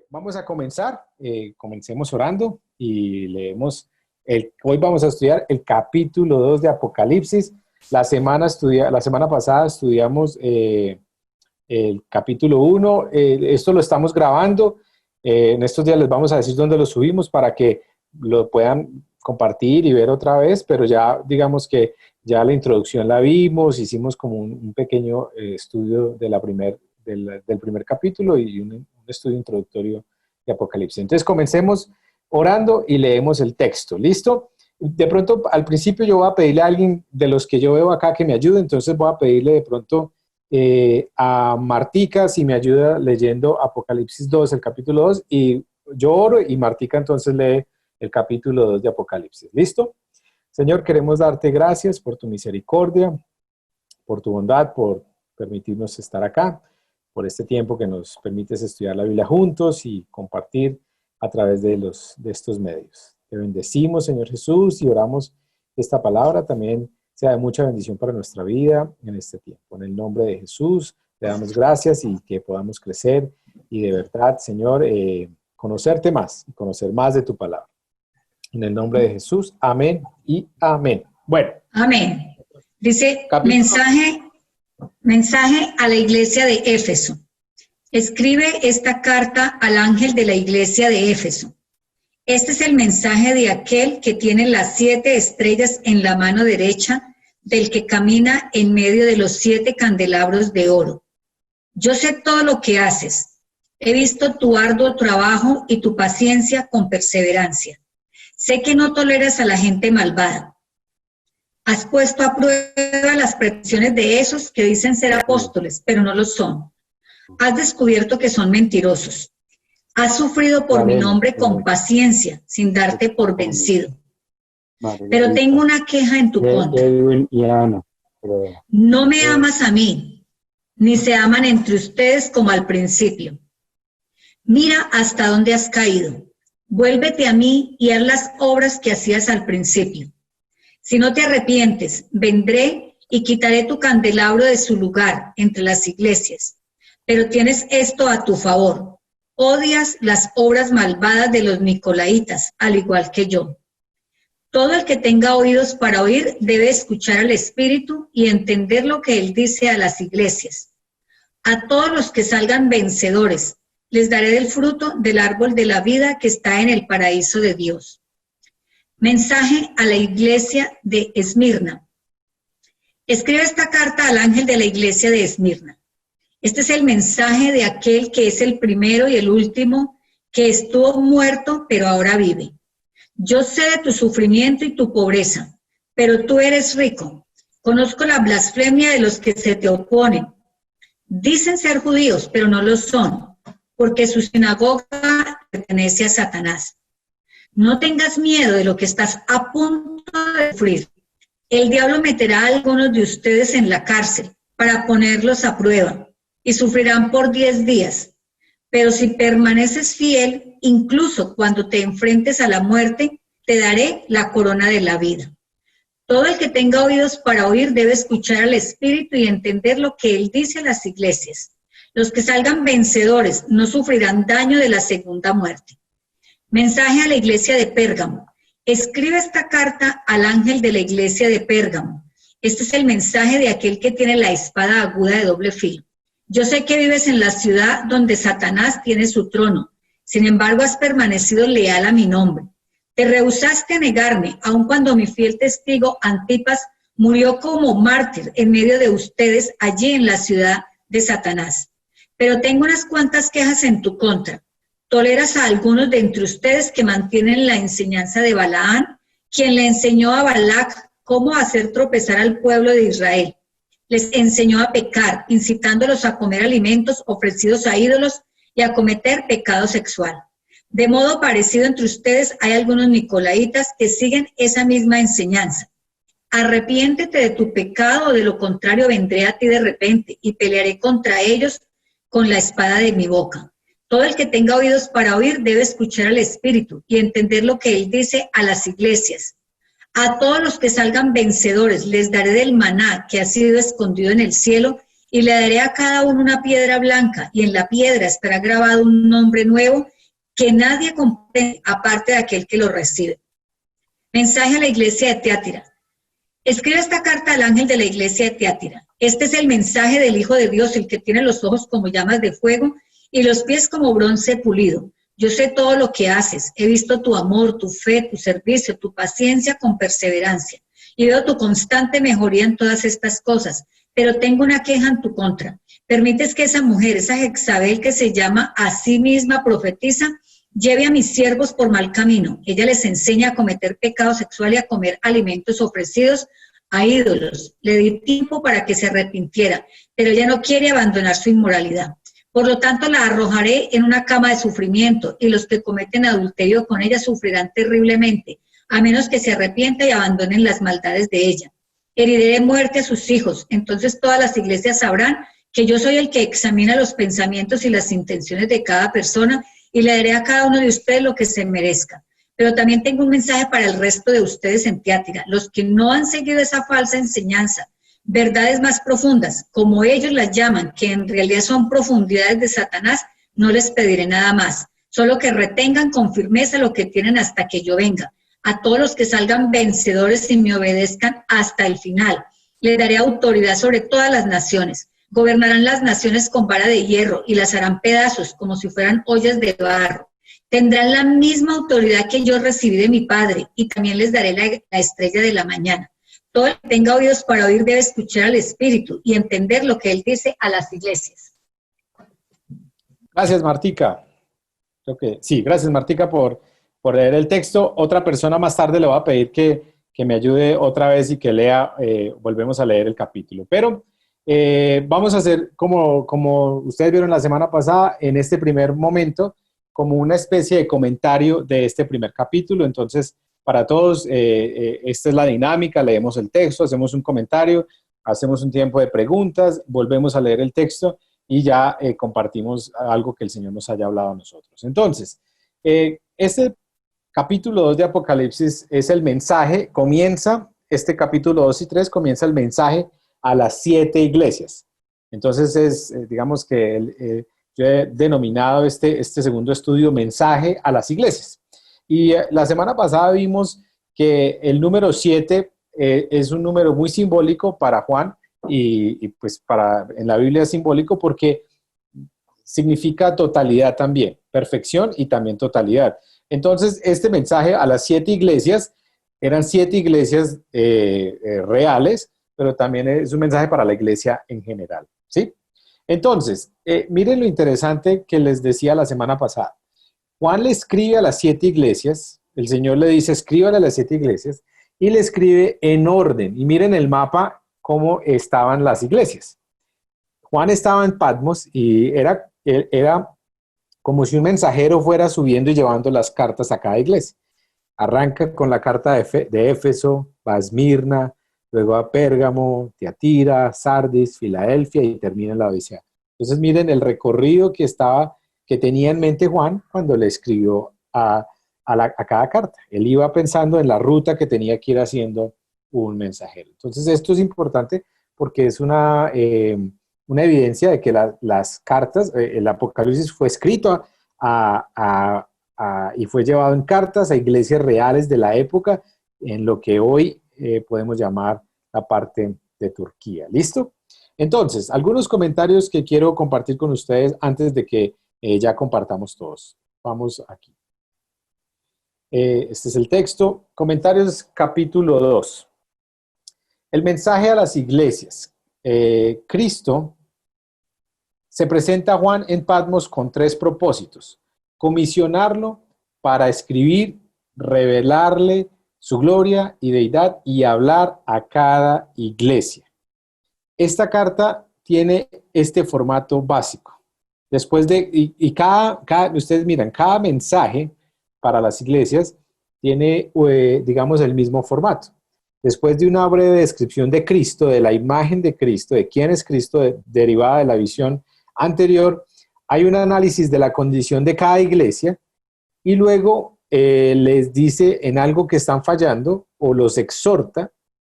Vamos a comenzar, comencemos orando y leemos, hoy vamos a estudiar el capítulo 2 de Apocalipsis. La semana pasada estudiamos el capítulo 1, esto lo estamos grabando, en estos días les vamos a decir dónde lo subimos para que lo puedan compartir y ver otra vez, pero ya digamos que ya la introducción la vimos, hicimos como un pequeño estudio de del primer capítulo y un estudio introductorio de Apocalipsis. Entonces comencemos orando y leemos el texto, ¿listo? De pronto al principio yo voy a pedirle a alguien de los que yo veo acá que me ayude, entonces voy a pedirle de pronto a Martica si me ayuda leyendo Apocalipsis 2, el capítulo 2, y yo oro y Martica entonces lee el capítulo 2 de Apocalipsis, ¿listo? Señor, queremos darte gracias por tu misericordia, por tu bondad, por permitirnos estar acá, por este tiempo que nos permites estudiar la Biblia juntos y compartir a través de estos medios. Te bendecimos, Señor Jesús, y oramos que esta palabra también sea de mucha bendición para nuestra vida en este tiempo. En el nombre de Jesús, te damos gracias y que podamos crecer y de verdad, Señor, conocerte más y conocer más de tu palabra. En el nombre de Jesús, amén y amén. Bueno. Amén. Dice, mensaje a la iglesia de Éfeso. Escribe esta carta al ángel de la iglesia de Éfeso. Este es el mensaje de aquel que tiene las 7 estrellas en la mano derecha, del que camina en medio de los 7 candelabros de oro. Yo sé todo lo que haces. He visto tu arduo trabajo y tu paciencia con perseverancia. Sé que no toleras a la gente malvada. Has puesto a prueba las pretensiones de esos que dicen ser apóstoles, pero no lo son. Has descubierto que son mentirosos. Has sufrido por mi nombre con paciencia, sin darte por vencido. Pero tengo una queja en tu contra. No me amas a mí, ni se aman entre ustedes como al principio. Mira hasta dónde has caído. Vuélvete a mí y haz las obras que hacías al principio. Si no te arrepientes, vendré y quitaré tu candelabro de su lugar entre las iglesias. Pero tienes esto a tu favor. Odias las obras malvadas de los nicolaítas, al igual que yo. Todo el que tenga oídos para oír debe escuchar al Espíritu y entender lo que él dice a las iglesias. A todos los que salgan vencedores, les daré del fruto del árbol de la vida que está en el paraíso de Dios. Mensaje a la iglesia de Esmirna. Escribe esta carta al ángel de la iglesia de Esmirna. Este es el mensaje de aquel que es el primero y el último, que estuvo muerto, pero ahora vive. Yo sé de tu sufrimiento y tu pobreza, pero tú eres rico. Conozco la blasfemia de los que se te oponen. Dicen ser judíos, pero no lo son, porque su sinagoga pertenece a Satanás. No tengas miedo de lo que estás a punto de sufrir. El diablo meterá a algunos de ustedes en la cárcel para ponerlos a prueba y sufrirán por 10 días. Pero si permaneces fiel, incluso cuando te enfrentes a la muerte, te daré la corona de la vida. Todo el que tenga oídos para oír debe escuchar al Espíritu y entender lo que él dice a las iglesias. Los que salgan vencedores no sufrirán daño de la segunda muerte. Mensaje a la iglesia de Pérgamo. Escribe esta carta al ángel de la iglesia de Pérgamo. Este es el mensaje de aquel que tiene la espada aguda de doble filo. Yo sé que vives en la ciudad donde Satanás tiene su trono. Sin embargo, has permanecido leal a mi nombre. Te rehusaste a negarme, aun cuando mi fiel testigo Antipas murió como mártir en medio de ustedes allí en la ciudad de Satanás. Pero tengo unas cuantas quejas en tu contra. Toleras a algunos de entre ustedes que mantienen la enseñanza de Balaán, quien le enseñó a Balac cómo hacer tropezar al pueblo de Israel. Les enseñó a pecar, incitándolos a comer alimentos ofrecidos a ídolos y a cometer pecado sexual. De modo parecido entre ustedes hay algunos nicolaítas que siguen esa misma enseñanza. Arrepiéntete de tu pecado o de lo contrario vendré a ti de repente y pelearé contra ellos con la espada de mi boca. Todo el que tenga oídos para oír debe escuchar al Espíritu y entender lo que él dice a las iglesias. A todos los que salgan vencedores les daré del maná que ha sido escondido en el cielo y le daré a cada uno una piedra blanca, y en la piedra estará grabado un nombre nuevo que nadie comprende aparte de aquel que lo recibe. Mensaje a la iglesia de Tiatira. Escribe esta carta al ángel de la iglesia de Tiatira. Este es el mensaje del Hijo de Dios, el que tiene los ojos como llamas de fuego y los pies como bronce pulido. Yo sé todo lo que haces. He visto tu amor, tu fe, tu servicio, tu paciencia con perseverancia. Y veo tu constante mejoría en todas estas cosas. Pero tengo una queja en tu contra. Permites que esa mujer, esa Jezabel que se llama a sí misma profetiza, lleve a mis siervos por mal camino. Ella les enseña a cometer pecado sexual y a comer alimentos ofrecidos a ídolos. Le di tiempo para que se arrepintiera, pero ella no quiere abandonar su inmoralidad. Por lo tanto, la arrojaré en una cama de sufrimiento, y los que cometen adulterio con ella sufrirán terriblemente, a menos que se arrepienta y abandonen las maldades de ella. Heriré de muerte a sus hijos. Entonces todas las iglesias sabrán que yo soy el que examina los pensamientos y las intenciones de cada persona, y le daré a cada uno de ustedes lo que se merezca. Pero también tengo un mensaje para el resto de ustedes en Tiatira, los que no han seguido esa falsa enseñanza, verdades más profundas, como ellos las llaman, que en realidad son profundidades de Satanás. No les pediré nada más, solo que retengan con firmeza lo que tienen hasta que yo venga. A todos los que salgan vencedores y me obedezcan hasta el final, les daré autoridad sobre todas las naciones. Gobernarán las naciones con vara de hierro y las harán pedazos como si fueran ollas de barro. Tendrán la misma autoridad que yo recibí de mi Padre, y también les daré la estrella de la mañana. Todo el que tenga oídos para oír debe escuchar al Espíritu y entender lo que Él dice a las iglesias. Gracias, Martica. Creo que sí, gracias, Martica, por leer el texto. Otra persona más tarde le voy a pedir que me ayude otra vez y que lea, volvemos a leer el capítulo. Pero vamos a hacer, como ustedes vieron la semana pasada, en este primer momento, como una especie de comentario de este primer capítulo. Entonces, para todos, esta es la dinámica: leemos el texto, hacemos un comentario, hacemos un tiempo de preguntas, volvemos a leer el texto y ya compartimos algo que el Señor nos haya hablado a nosotros. Entonces, este capítulo 2 de Apocalipsis es el mensaje, comienza, este capítulo 2 y 3 comienza el mensaje a las 7 iglesias. Entonces, digamos que yo he denominado este segundo estudio mensaje a las iglesias. Y la semana pasada vimos que el número 7 es un número muy simbólico para Juan, y pues en la Biblia es simbólico porque significa totalidad también, perfección y también totalidad. Entonces, este mensaje a las 7 iglesias, eran 7 iglesias reales, pero también es un mensaje para la iglesia en general, ¿sí? Entonces, miren lo interesante que les decía la semana pasada. Juan le escribe a las 7 iglesias, el Señor le dice, escríbale a las 7 iglesias, y le escribe en orden. Y miren el mapa, cómo estaban las iglesias. Juan estaba en Patmos y era como si un mensajero fuera subiendo y llevando las cartas a cada iglesia. Arranca con la carta de Éfeso, va a Esmirna, luego a Pérgamo, Tiatira, Sardis, Filadelfia y termina en la Odisea. Entonces miren el recorrido que tenía en mente Juan cuando le escribió a cada carta. Él iba pensando en la ruta que tenía que ir haciendo un mensajero. Entonces esto es importante porque es una evidencia de que las cartas, el Apocalipsis fue escrito y fue llevado en cartas a iglesias reales de la época, en lo que hoy podemos llamar la parte de Turquía. ¿Listo? Entonces, algunos comentarios que quiero compartir con ustedes antes de que ya compartamos todos. Vamos aquí. Este es el texto. Comentarios, capítulo 2. El mensaje a las iglesias. Cristo se presenta a Juan en Patmos con 3 propósitos: comisionarlo para escribir, revelarle su gloria y deidad y hablar a cada iglesia. Esta carta tiene este formato básico. Después ustedes miran, cada mensaje para las iglesias tiene, digamos, el mismo formato. Después de una breve descripción de Cristo, de la imagen de Cristo, de quién es Cristo, derivada de la visión anterior, hay un análisis de la condición de cada iglesia y luego les dice en algo que están fallando o los exhorta,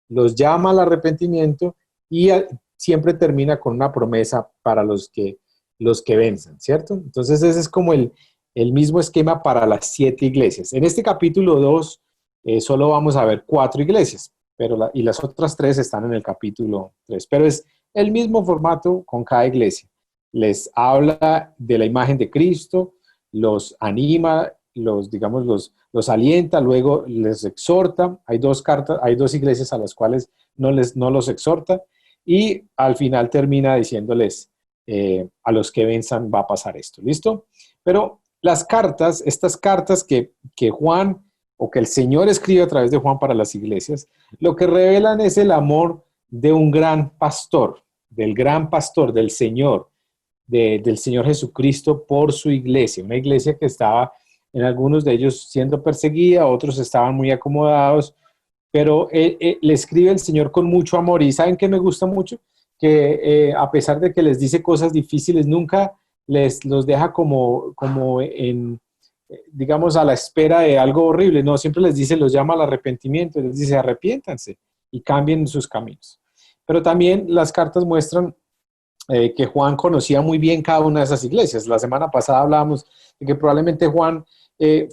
los llama al arrepentimiento y siempre termina con una promesa para los que vencen, ¿cierto? Entonces ese es como el mismo esquema para las 7 iglesias. En este capítulo 2 solo vamos a ver 4 iglesias, pero y las otras 3 están en el capítulo 3, pero es el mismo formato con cada iglesia. Les habla de la imagen de Cristo, los anima, los alienta, luego les exhorta. Hay 2 cartas, hay 2 iglesias a las cuales no los exhorta, y al final termina diciéndoles, a los que venzan va a pasar esto, ¿listo? Pero las cartas, estas cartas que Juan, o que el Señor escribe a través de Juan para las iglesias, lo que revelan es el amor de un gran pastor, del Señor, del Señor Jesucristo por su iglesia, una iglesia que estaba en algunos de ellos siendo perseguida, otros estaban muy acomodados, pero le escribe el Señor con mucho amor. ¿Y saben qué me gusta mucho? Que a pesar de que les dice cosas difíciles, nunca los deja como en, digamos, a la espera de algo horrible. No, siempre les dice, los llama al arrepentimiento, les dice, arrepiéntanse y cambien sus caminos. Pero también las cartas muestran que Juan conocía muy bien cada una de esas iglesias. La semana pasada hablábamos de que probablemente Juan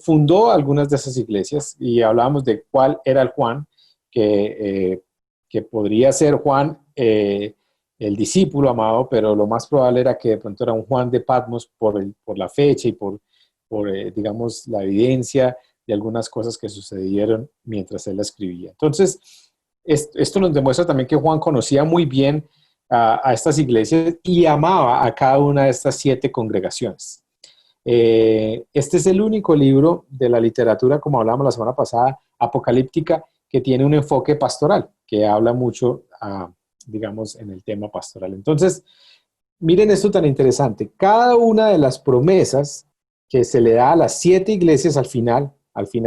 fundó algunas de esas iglesias, y hablábamos de cuál era el Juan, que podría ser Juan, el discípulo amado, pero lo más probable era que de pronto era un Juan de Patmos por la fecha y digamos, la evidencia de algunas cosas que sucedieron mientras él la escribía. Entonces, esto nos demuestra también que Juan conocía muy bien a estas iglesias y amaba a cada una de estas 7 congregaciones. Este es el único libro de la literatura, como hablábamos la semana pasada, apocalíptica, que tiene un enfoque pastoral, que habla mucho, digamos, en el tema pastoral. Entonces, miren esto tan interesante. Cada una de las promesas que se le da a las 7 iglesias al final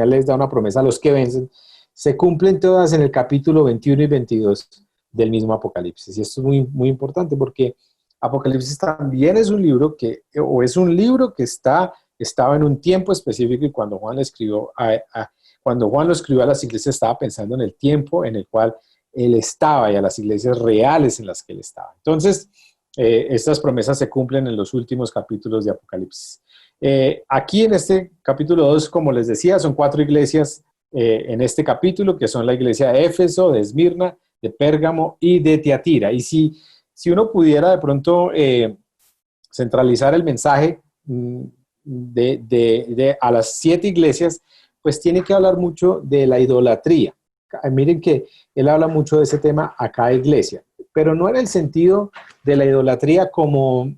les da una promesa a los que vencen, se cumplen todas en el capítulo 21 y 22 del mismo Apocalipsis. Y esto es muy, muy importante porque Apocalipsis también es un libro que estaba en un tiempo específico, y cuando Juan lo escribió a las iglesias estaba pensando en el tiempo en el cual él estaba y a las iglesias reales en las que él estaba. Entonces, estas promesas se cumplen en los últimos capítulos de Apocalipsis. Aquí en este capítulo 2, como les decía, son 4 iglesias en este capítulo, que son la iglesia de Éfeso, de Esmirna, de Pérgamo y de Tiatira. Y si uno pudiera de pronto centralizar el mensaje a las 7 iglesias, pues tiene que hablar mucho de la idolatría. Miren que él habla mucho de ese tema a cada iglesia, pero no en el sentido de la idolatría como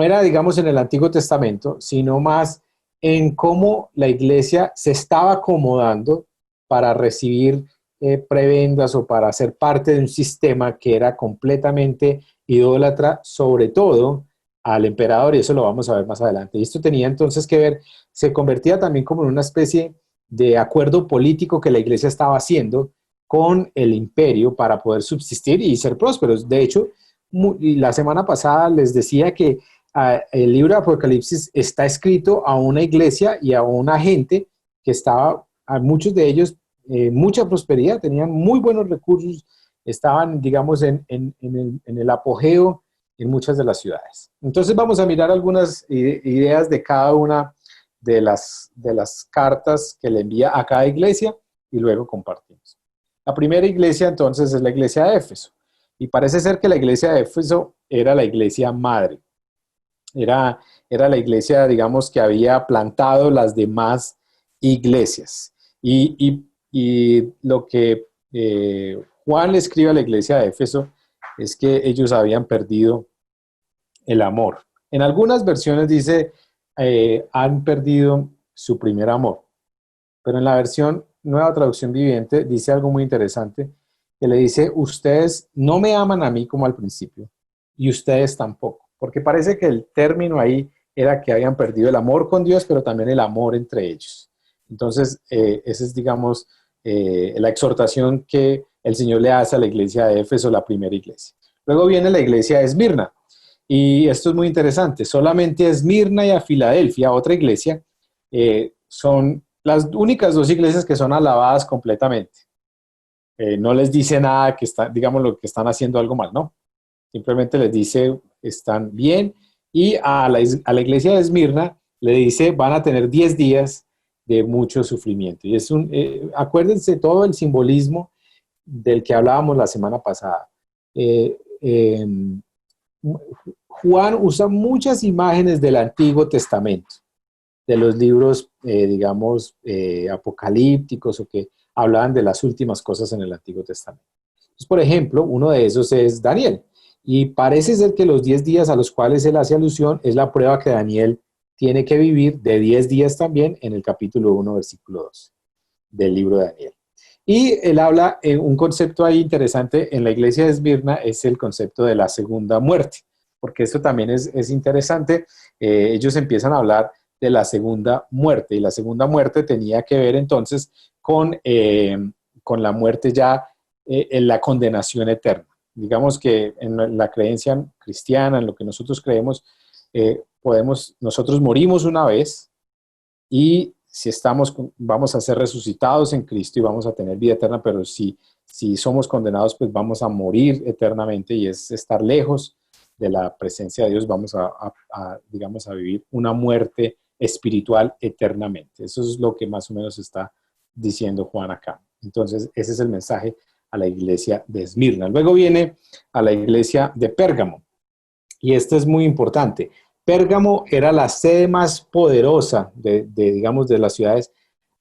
era, digamos, en el Antiguo Testamento, sino más en cómo la iglesia se estaba acomodando para recibir prebendas o para ser parte de un sistema que era completamente idólatra, sobre todo al emperador, y eso lo vamos a ver más adelante. Y esto tenía entonces que ver, se convertía también como en una especie de acuerdo político que la iglesia estaba haciendo con el imperio para poder subsistir y ser prósperos. De hecho, la semana pasada les decía que el libro de Apocalipsis está escrito a una iglesia y a una gente que estaba, a muchos de ellos, mucha prosperidad, tenían muy buenos recursos, estaban, digamos, en el apogeo en muchas de las ciudades. Entonces vamos a mirar algunas ideas de cada una de las cartas que le envía a cada iglesia y luego compartimos. La primera iglesia entonces es la iglesia de Éfeso, y parece ser que la iglesia de Éfeso era la iglesia madre. Era la iglesia, digamos, que había plantado las demás iglesias. Y lo que Juan le escribe a la iglesia de Éfeso es que ellos habían perdido el amor. En algunas versiones dice, han perdido su primer amor. Pero en la versión Nueva Traducción Viviente dice algo muy interesante, que le dice, ustedes no me aman a mí como al principio, y ustedes tampoco. Porque parece que el término ahí era que habían perdido el amor con Dios, pero también el amor entre ellos. Entonces, esa es, digamos, la exhortación que el Señor le hace a la iglesia de Éfeso, la primera iglesia. Luego viene la iglesia de Esmirna, y esto es muy interesante. Solamente a Esmirna y a Filadelfia, otra iglesia, son las únicas 2 iglesias que son alabadas completamente. no les dice nada que está, digamos, lo que están haciendo algo mal, no. Simplemente les dice, están bien. Y a la iglesia de Esmirna le dice, van a tener 10 días de mucho sufrimiento. Y acuérdense todo el simbolismo del que hablábamos la semana pasada. Eh, eh, Juan usa muchas imágenes del Antiguo Testamento, de los libros, digamos, apocalípticos o que hablaban de las últimas cosas en el Antiguo Testamento. Entonces, por ejemplo, uno de esos es Daniel. Y parece ser que los 10 días a los cuales él hace alusión es la prueba que Daniel tiene que vivir de 10 días también en el capítulo 1, versículo 2 del libro de Daniel. Y él habla, un concepto ahí interesante en la iglesia de Esmirna es el concepto de la segunda muerte, porque esto también es interesante. Ellos empiezan a hablar de la segunda muerte, y la segunda muerte tenía que ver entonces con la muerte ya en la condenación eterna. Digamos que en la creencia cristiana, en lo que nosotros creemos, nosotros morimos una vez y si vamos a ser resucitados en Cristo y vamos a tener vida eterna, pero si somos condenados, pues vamos a morir eternamente y es estar lejos de la presencia de Dios, vamos digamos, a vivir una muerte espiritual eternamente. Eso es lo que más o menos está diciendo Juan acá. Entonces, ese es el mensaje a la iglesia de Esmirna. Luego viene a la iglesia de Pérgamo, y esto es muy importante. Pérgamo era la sede más poderosa digamos, de las ciudades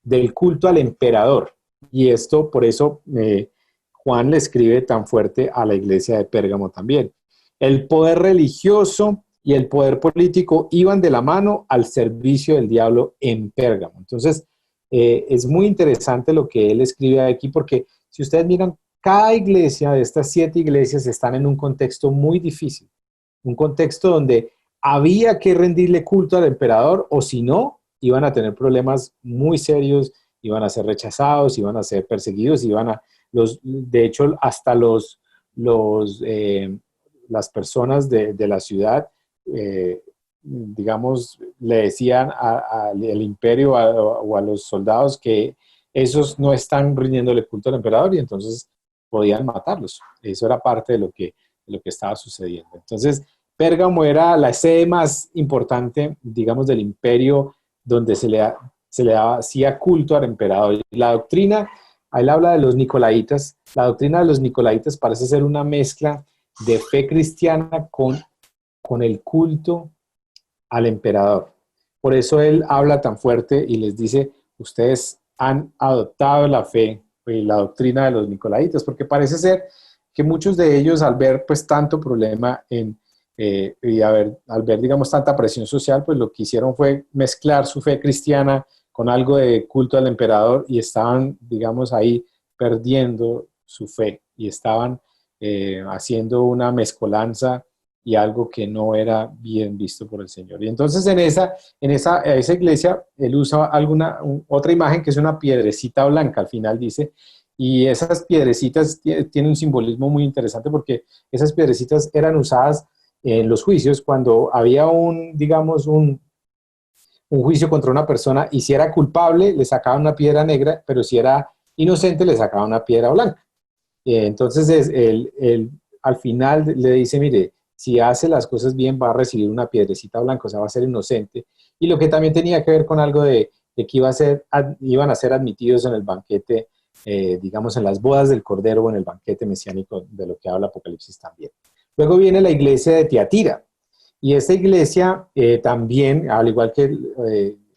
del culto al emperador, y esto, por eso, Juan le escribe tan fuerte a la iglesia de Pérgamo también. El poder religioso y el poder político iban de la mano al servicio del diablo en Pérgamo. Entonces, es muy interesante lo que él escribe aquí, porque si ustedes miran, cada iglesia de estas 7 iglesias están en un contexto muy difícil, un contexto donde había que rendirle culto al emperador, o si no, iban a tener problemas muy serios, iban a ser rechazados, iban a ser perseguidos, de hecho, hasta las personas de la ciudad, digamos, le decían al imperio o a los soldados que esos no están rindiéndole culto al emperador, y entonces podían matarlos. Eso era parte de lo que estaba sucediendo. Entonces, Pérgamo era la sede más importante, digamos, del imperio, donde se le hacía culto al emperador. La doctrina, él habla de los nicolaitas. La doctrina de los nicolaitas parece ser una mezcla de fe cristiana con el culto al emperador. Por eso él habla tan fuerte y les dice, ustedes han adoptado la fe y la doctrina de los nicolaitas, porque parece ser que muchos de ellos, al ver pues tanto problema y al ver, digamos, tanta presión social, pues lo que hicieron fue mezclar su fe cristiana con algo de culto al emperador, y estaban, digamos, ahí perdiendo su fe y estaban haciendo una mezcolanza y algo que no era bien visto por el Señor. Y entonces en esa iglesia él usa otra imagen que es una piedrecita blanca, al final dice, y esas piedrecitas tienen un simbolismo muy interesante, porque esas piedrecitas eran usadas en los juicios cuando había digamos, un juicio contra una persona, y si era culpable le sacaban una piedra negra, pero si era inocente le sacaban una piedra blanca. Entonces él al final le dice, mire, si hace las cosas bien va a recibir una piedrecita blanca, o sea, va a ser inocente. Y lo que también tenía que ver con algo de que iban a ser admitidos en el banquete, digamos, en las bodas del Cordero o en el banquete mesiánico, de lo que habla Apocalipsis también. Luego viene la iglesia de Tiatira, y esta iglesia también, al igual que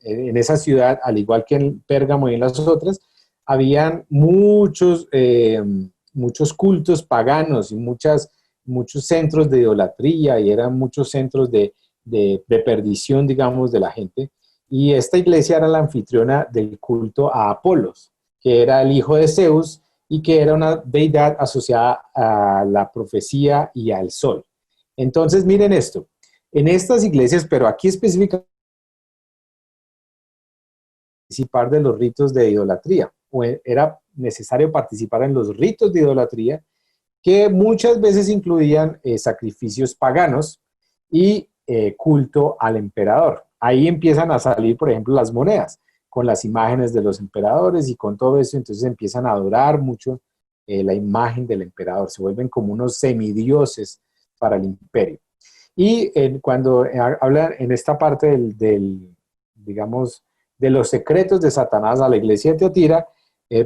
en esa ciudad, al igual que en Pérgamo y en las otras, habían muchos cultos paganos y muchos centros de idolatría, y eran muchos centros de perdición, digamos, de la gente. Y esta iglesia era la anfitriona del culto a Apolos, que era el hijo de Zeus y que era una deidad asociada a la profecía y al sol. Entonces, miren esto, en estas iglesias, pero aquí específicamente, participar de los ritos de idolatría, o era necesario participar en los ritos de idolatría, que muchas veces incluían sacrificios paganos y culto al emperador. Ahí empiezan a salir, por ejemplo, las monedas, con las imágenes de los emperadores y con todo eso, entonces empiezan a adorar mucho la imagen del emperador, se vuelven como unos semidioses para el imperio. Y cuando habla en esta parte digamos, de los secretos de Satanás a la iglesia de Tiatira,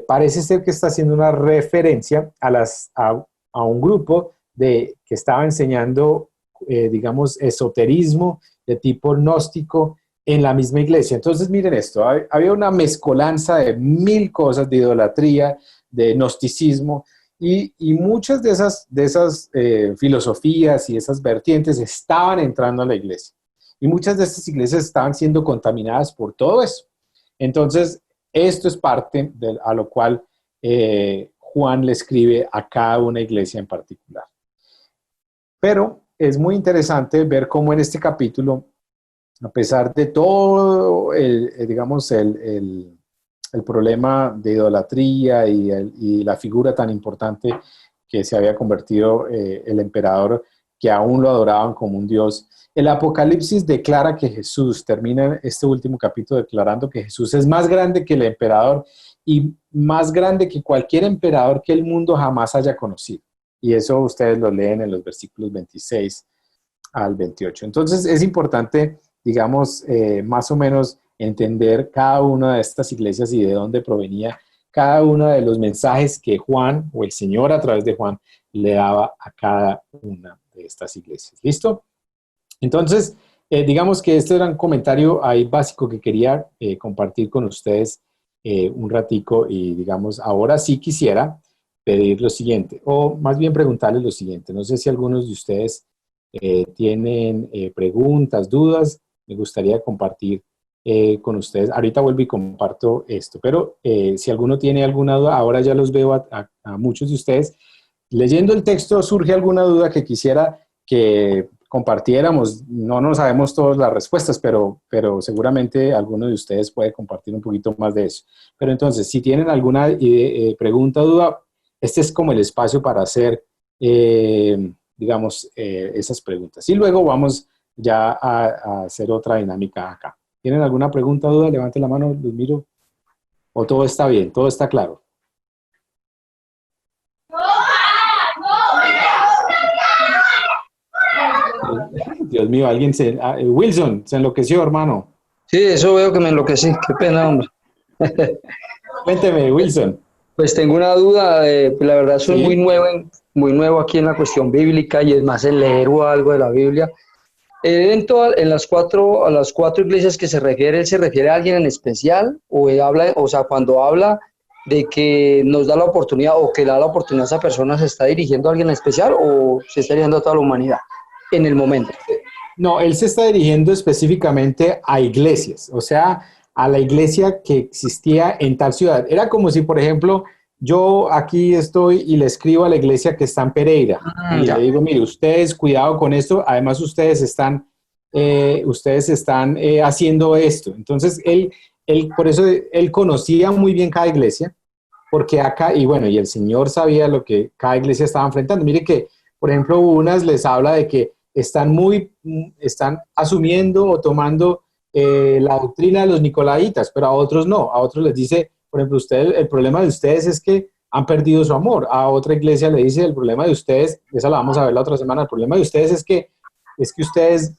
parece ser que está haciendo una referencia a un grupo que estaba enseñando, digamos, esoterismo de tipo gnóstico en la misma iglesia. Entonces, miren esto, había una mezcolanza de mil cosas, de idolatría, de gnosticismo, y muchas de esas filosofías y esas vertientes estaban entrando a la iglesia. Y muchas de estas iglesias estaban siendo contaminadas por todo eso. Entonces, esto es parte a lo cual Juan le escribe a cada una iglesia en particular. Pero es muy interesante ver cómo en este capítulo, a pesar de todo, digamos, el problema de idolatría y la figura tan importante que se había convertido el emperador, que aún lo adoraban como un dios, el Apocalipsis declara que Jesús, termina este último capítulo declarando que Jesús es más grande que el emperador y más grande que cualquier emperador que el mundo jamás haya conocido. Y eso ustedes lo leen en los versículos 26 al 28. Entonces es importante, digamos, más o menos entender cada una de estas iglesias y de dónde provenía cada uno de los mensajes que Juan o el Señor a través de Juan le daba a cada una de estas iglesias. ¿Listo? Entonces, digamos que este era un comentario ahí básico que quería compartir con ustedes un ratico y digamos, ahora sí quisiera pedir lo siguiente, o más bien preguntarles lo siguiente. No sé si algunos de ustedes tienen preguntas, dudas, me gustaría compartir con ustedes. Ahorita vuelvo y comparto esto, pero si alguno tiene alguna duda, ahora ya los veo a muchos de ustedes. Leyendo el texto surge alguna duda que quisiera que compartiéramos. No sabemos todas las respuestas, pero seguramente alguno de ustedes puede compartir un poquito más de eso. Pero entonces, si tienen alguna pregunta o duda, este es como el espacio para hacer, digamos, esas preguntas. Y luego vamos ya a hacer otra dinámica acá. ¿Tienen alguna pregunta o duda? Levanten la mano, los miro. ¿O todo está bien? ¿Todo está claro? Dios mío, Wilson, se enloqueció, hermano. Sí, eso veo que me enloquecí. Qué pena, hombre. Cuénteme, Wilson. Pues tengo una duda. Pues la verdad soy Sí. muy nuevo aquí en la cuestión bíblica y es más el leer o algo de la Biblia. A las cuatro iglesias que se refiere, ¿él se refiere a alguien en especial? Cuando habla de que nos da la oportunidad o que le da la oportunidad a esa persona, ¿se está dirigiendo a alguien en especial o se está dirigiendo a toda la humanidad en el momento? No, él se está dirigiendo específicamente a iglesias, o sea, a la iglesia que existía en tal ciudad. Era como si, por ejemplo, yo aquí estoy y le escribo a la iglesia que está en Pereira y Ya. le digo, mire, ustedes cuidado con esto, además ustedes están haciendo esto. Entonces, por eso él conocía muy bien cada iglesia, porque acá, y bueno, y el Señor sabía lo que cada iglesia estaba enfrentando. Mire que, por ejemplo, unas les habla de que están asumiendo o tomando la doctrina de los nicolaitas, pero a otros no. A otros les dice, por ejemplo, el problema de ustedes es que han perdido su amor. A otra iglesia le dice, el problema de ustedes, esa la vamos a ver la otra semana, el problema de ustedes es que ustedes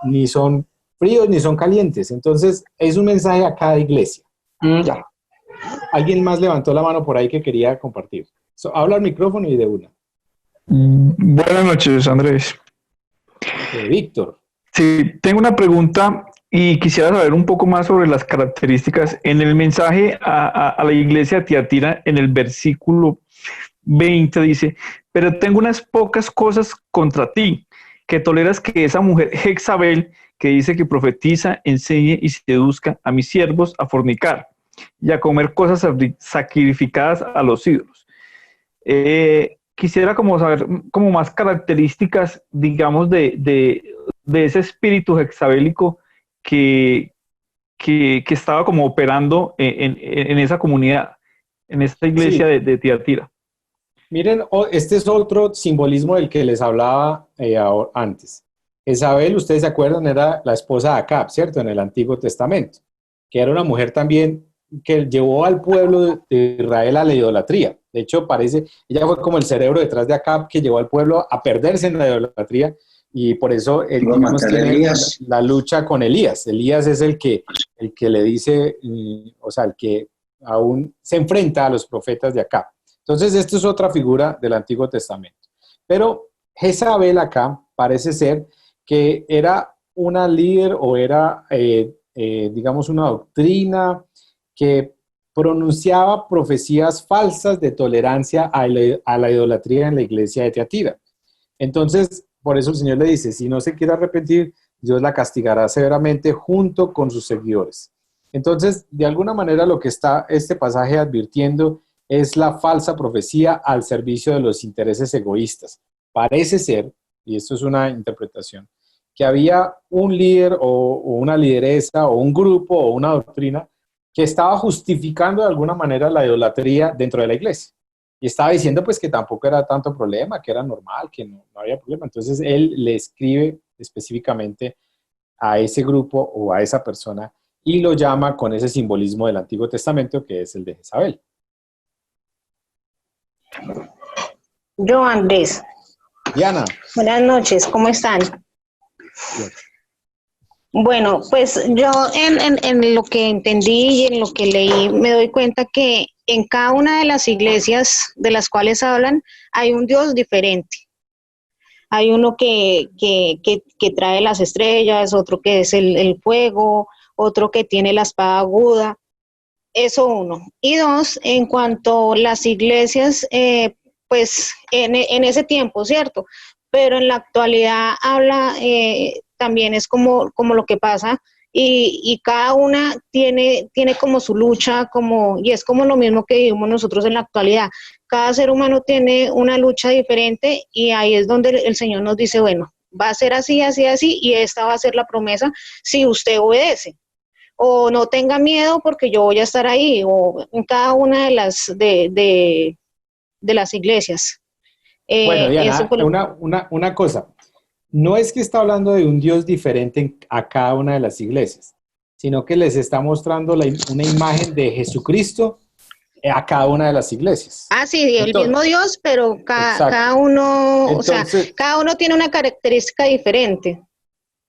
ni son fríos ni son calientes. Entonces, es un mensaje a cada iglesia. Ya. Alguien más levantó la mano por ahí que quería compartir. Habla al micrófono y de una. Buenas noches, Andrés. Víctor. Sí, tengo una pregunta y quisiera saber un poco más sobre las características. En el mensaje a la iglesia de Tiatira, en el versículo 20 dice, pero tengo unas pocas cosas contra ti, que toleras que esa mujer Jezabel, que dice que profetiza, enseñe y seduzca a mis siervos a fornicar y a comer cosas sacrificadas a los ídolos. Quisiera como saber como más características, digamos, de ese espíritu jezabélico que estaba como operando en esa comunidad, en esta iglesia Sí. de Tiatira. Miren, este es otro simbolismo del que les hablaba antes. Jezabel, ustedes se acuerdan, era la esposa de Acab, ¿cierto? En el Antiguo Testamento, que era una mujer también que llevó al pueblo de Israel a la idolatría. De hecho, ella fue como el cerebro detrás de Acab que llevó al pueblo a perderse en la idolatría y por eso, digamos, tiene la lucha con Elías. Elías es el que le dice, o sea, el que aún se enfrenta a los profetas de Acab. Entonces, esto es otra figura del Antiguo Testamento. Pero Jezabel acá parece ser que era una líder o era, digamos, una doctrina que pronunciaba profecías falsas de tolerancia a la idolatría en la iglesia de Tiatira. Entonces, por eso el Señor le dice, si no se quiere arrepentir, Dios la castigará severamente junto con sus seguidores. Entonces, de alguna manera lo que está este pasaje advirtiendo es la falsa profecía al servicio de los intereses egoístas. Parece ser, y esto es una interpretación, que había un líder o una lideresa o un grupo o una doctrina que estaba justificando de alguna manera la idolatría dentro de la iglesia. Y estaba diciendo pues que tampoco era tanto problema, que era normal, que no había problema. Entonces él le escribe específicamente a ese grupo o a esa persona y lo llama con ese simbolismo del Antiguo Testamento que es el de Jezabel. Yo, Andrés. Diana. Buenas noches, ¿cómo están? Bien. Bueno, pues yo en lo que entendí y en lo que leí me doy cuenta que en cada una de las iglesias de las cuales hablan hay un Dios diferente. Hay uno que trae las estrellas, otro que es el fuego, otro que tiene la espada aguda. Eso uno. Y dos, en cuanto a las iglesias, pues en ese tiempo, ¿cierto? Pero en la actualidad habla, también es como lo que pasa y cada una tiene como su lucha, y es como lo mismo que vivimos nosotros en la actualidad. Cada ser humano tiene una lucha diferente y ahí es donde el Señor nos dice, bueno, va a ser así, así, así y esta va a ser la promesa si usted obedece. O no tenga miedo porque yo voy a estar ahí, o en cada una de las iglesias. Bueno, Diana, Fue... una cosa. No es que está hablando de un Dios diferente a cada una de las iglesias, sino que les está mostrando una imagen de Jesucristo a cada una de las iglesias. Ah, sí, el mismo Dios, pero cada uno, entonces, o sea, cada uno tiene una característica diferente.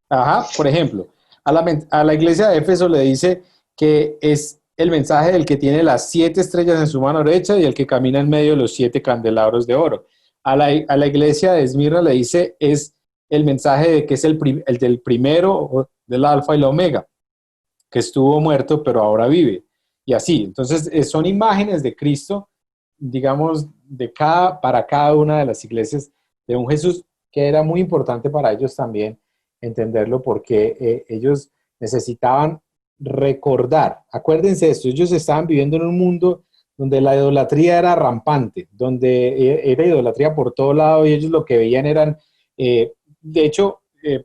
Ajá, por ejemplo, a la iglesia de Éfeso le dice que es el mensaje del que tiene las 7 estrellas en su mano derecha y el que camina en medio de los 7 candelabros de oro. A la iglesia de Esmirna le dice es el mensaje de que es el del primero, del alfa y la omega, que estuvo muerto pero ahora vive. Y así, entonces son imágenes de Cristo, digamos, para cada una de las iglesias, de un Jesús que era muy importante para ellos también entenderlo, porque ellos necesitaban recordar, acuérdense de esto, ellos estaban viviendo en un mundo donde la idolatría era rampante, donde era idolatría por todo lado y ellos lo que veían eran, de hecho,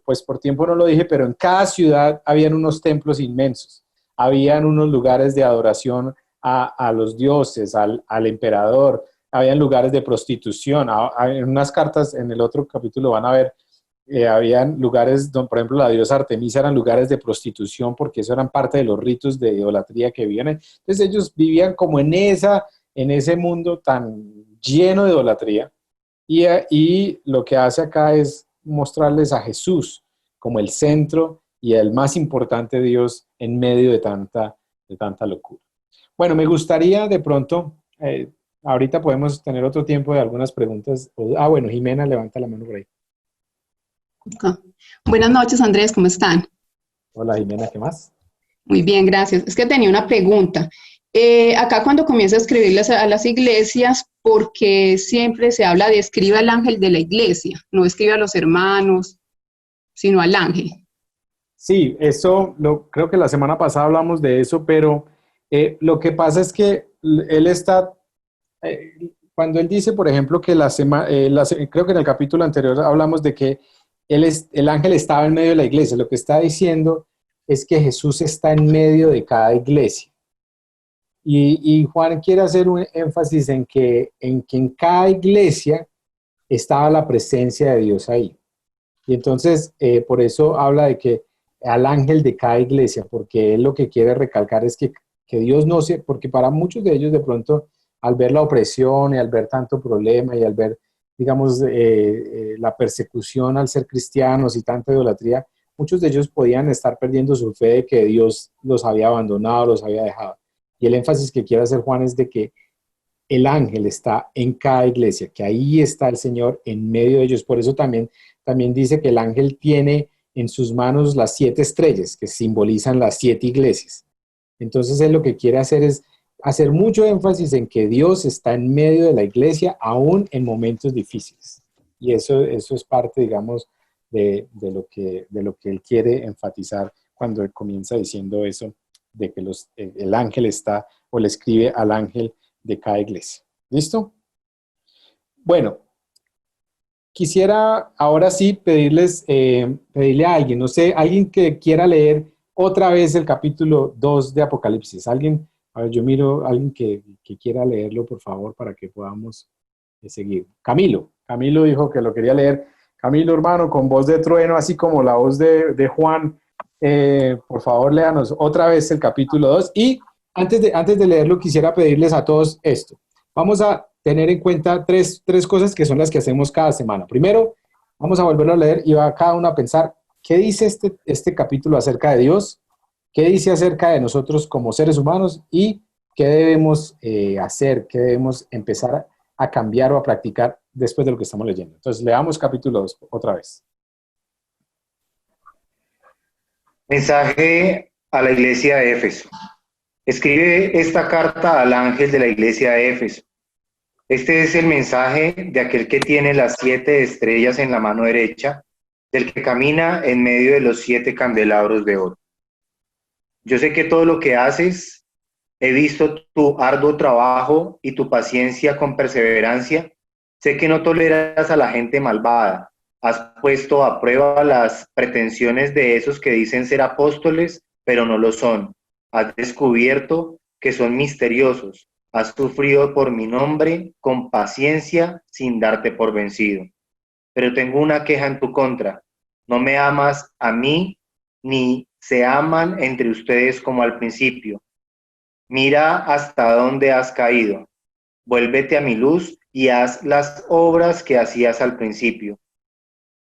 pues por tiempo no lo dije, pero en cada ciudad habían unos templos inmensos, habían unos lugares de adoración a los dioses, al emperador, habían lugares de prostitución, en unas cartas en el otro capítulo van a ver, habían lugares donde, por ejemplo, la diosa Artemisa eran lugares de prostitución porque eso eran parte de los ritos de idolatría que vivían. Entonces ellos vivían como en ese mundo tan lleno de idolatría y lo que hace acá es mostrarles a Jesús como el centro y el más importante Dios en medio de tanta locura. Bueno, me gustaría de pronto, ahorita podemos tener otro tiempo de algunas preguntas. Bueno, Jimena, levanta la mano por ahí. Buenas noches, Andrés, ¿cómo están? Hola, Jimena, ¿qué más? Muy bien, gracias. Es que tenía una pregunta. Acá cuando comienza a escribirles a las iglesias, ¿por qué siempre se habla de escriba al ángel de la iglesia? No escribe a los hermanos, sino al ángel. Sí, eso creo que la semana pasada hablamos de eso, pero lo que pasa es que él está... cuando él dice, por ejemplo, que creo que en el capítulo anterior hablamos de que el ángel estaba en medio de la iglesia. Lo que está diciendo es que Jesús está en medio de cada iglesia. Y Juan quiere hacer un énfasis en que en cada iglesia estaba la presencia de Dios ahí. Y entonces, por eso habla de que al ángel de cada iglesia, porque él lo que quiere recalcar es que Dios no se, porque para muchos de ellos de pronto al ver la opresión y al ver tanto problema y al ver, digamos, la persecución al ser cristianos y tanta idolatría, muchos de ellos podían estar perdiendo su fe de que Dios los había abandonado, los había dejado. Y el énfasis que quiere hacer Juan es de que el ángel está en cada iglesia, que ahí está el Señor en medio de ellos. Por eso también dice que el ángel tiene en sus manos las 7 estrellas, que simbolizan las 7 iglesias. Entonces él lo que quiere hacer es hacer mucho énfasis en que Dios está en medio de la iglesia, aún en momentos difíciles. Y eso es parte, digamos, de lo que él quiere enfatizar cuando él comienza diciendo eso, de que el ángel está, o le escribe al ángel de cada iglesia. ¿Listo? Bueno, quisiera ahora sí pedirle a alguien, no sé, alguien que quiera leer otra vez el capítulo 2 de Apocalipsis. Alguien, a ver, yo miro a alguien que quiera leerlo, por favor, para que podamos seguir. Camilo dijo que lo quería leer. Camilo, hermano, con voz de trueno, así como la voz de Juan, por favor, léanos otra vez el capítulo 2. Y antes de leerlo, quisiera pedirles a todos esto. Vamos a tener en cuenta tres cosas que son las que hacemos cada semana. Primero, vamos a volverlo a leer y va cada uno a pensar qué dice este capítulo acerca de Dios, qué dice acerca de nosotros como seres humanos y qué debemos hacer, qué debemos empezar a cambiar o a practicar después de lo que estamos leyendo. Entonces, leamos capítulo 2 otra vez. Mensaje a la iglesia de Éfeso. Escribe esta carta al ángel de la iglesia de Éfeso. Este es el mensaje de aquel que tiene las 7 estrellas en la mano derecha, del que camina en medio de los 7 candelabros de oro. Yo sé que todo lo que haces, he visto tu arduo trabajo y tu paciencia con perseverancia. Sé que no toleras a la gente malvada. Has puesto a prueba las pretensiones de esos que dicen ser apóstoles, pero no lo son. Has descubierto que son misteriosos. Has sufrido por mi nombre con paciencia sin darte por vencido. Pero tengo una queja en tu contra. No me amas a mí, ni se aman entre ustedes como al principio. Mira hasta dónde has caído. Vuélvete a mi luz y haz las obras que hacías al principio.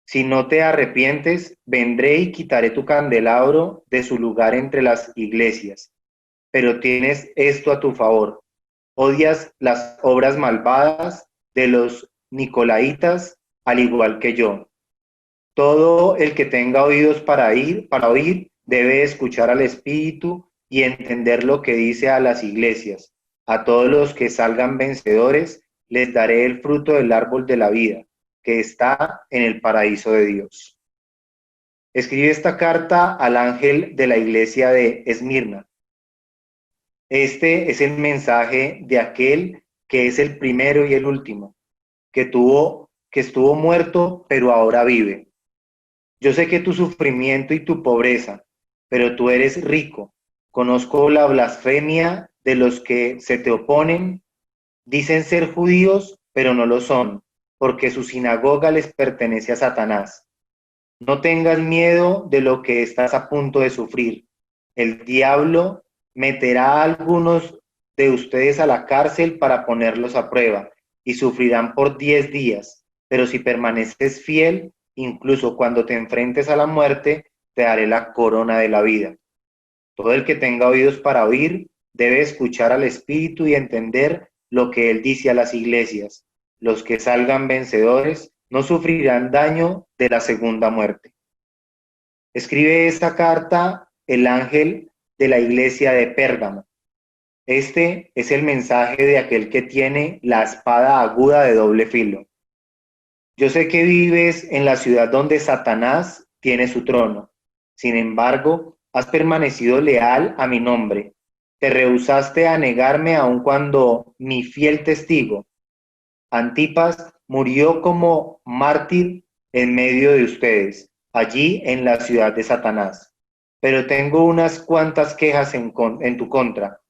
Si no te arrepientes, vendré y quitaré tu candelabro de su lugar entre las iglesias. Pero tienes esto a tu favor. Odias las obras malvadas de los nicolaitas, al igual que yo. Todo el que tenga oídos para oír, debe escuchar al Espíritu y entender lo que dice a las iglesias. A todos los que salgan vencedores, les daré el fruto del árbol de la vida, que está en el paraíso de Dios. Escribe esta carta al ángel de la iglesia de Esmirna. Este es el mensaje de aquel que es el primero y el último, que estuvo muerto, pero ahora vive. Yo sé que tu sufrimiento y tu pobreza, pero tú eres rico. Conozco la blasfemia de los que se te oponen. Dicen ser judíos, pero no lo son, porque su sinagoga les pertenece a Satanás. No tengas miedo de lo que estás a punto de sufrir. El diablo meterá a algunos de ustedes a la cárcel para ponerlos a prueba, y sufrirán por 10 días. Pero si permaneces fiel, incluso cuando te enfrentes a la muerte, te daré la corona de la vida. Todo el que tenga oídos para oír, debe escuchar al Espíritu y entender lo que él dice a las iglesias. Los que salgan vencedores no sufrirán daño de la segunda muerte. Escribe esta carta el ángel de la iglesia de Pérgamo. Este es el mensaje de aquel que tiene la espada aguda de doble filo. Yo sé que vives en la ciudad donde Satanás tiene su trono. Sin embargo, has permanecido leal a mi nombre. Te rehusaste a negarme aun cuando mi fiel testigo, Antipas, murió como mártir en medio de ustedes, allí en la ciudad de Satanás. Pero tengo unas cuantas quejas en tu contra.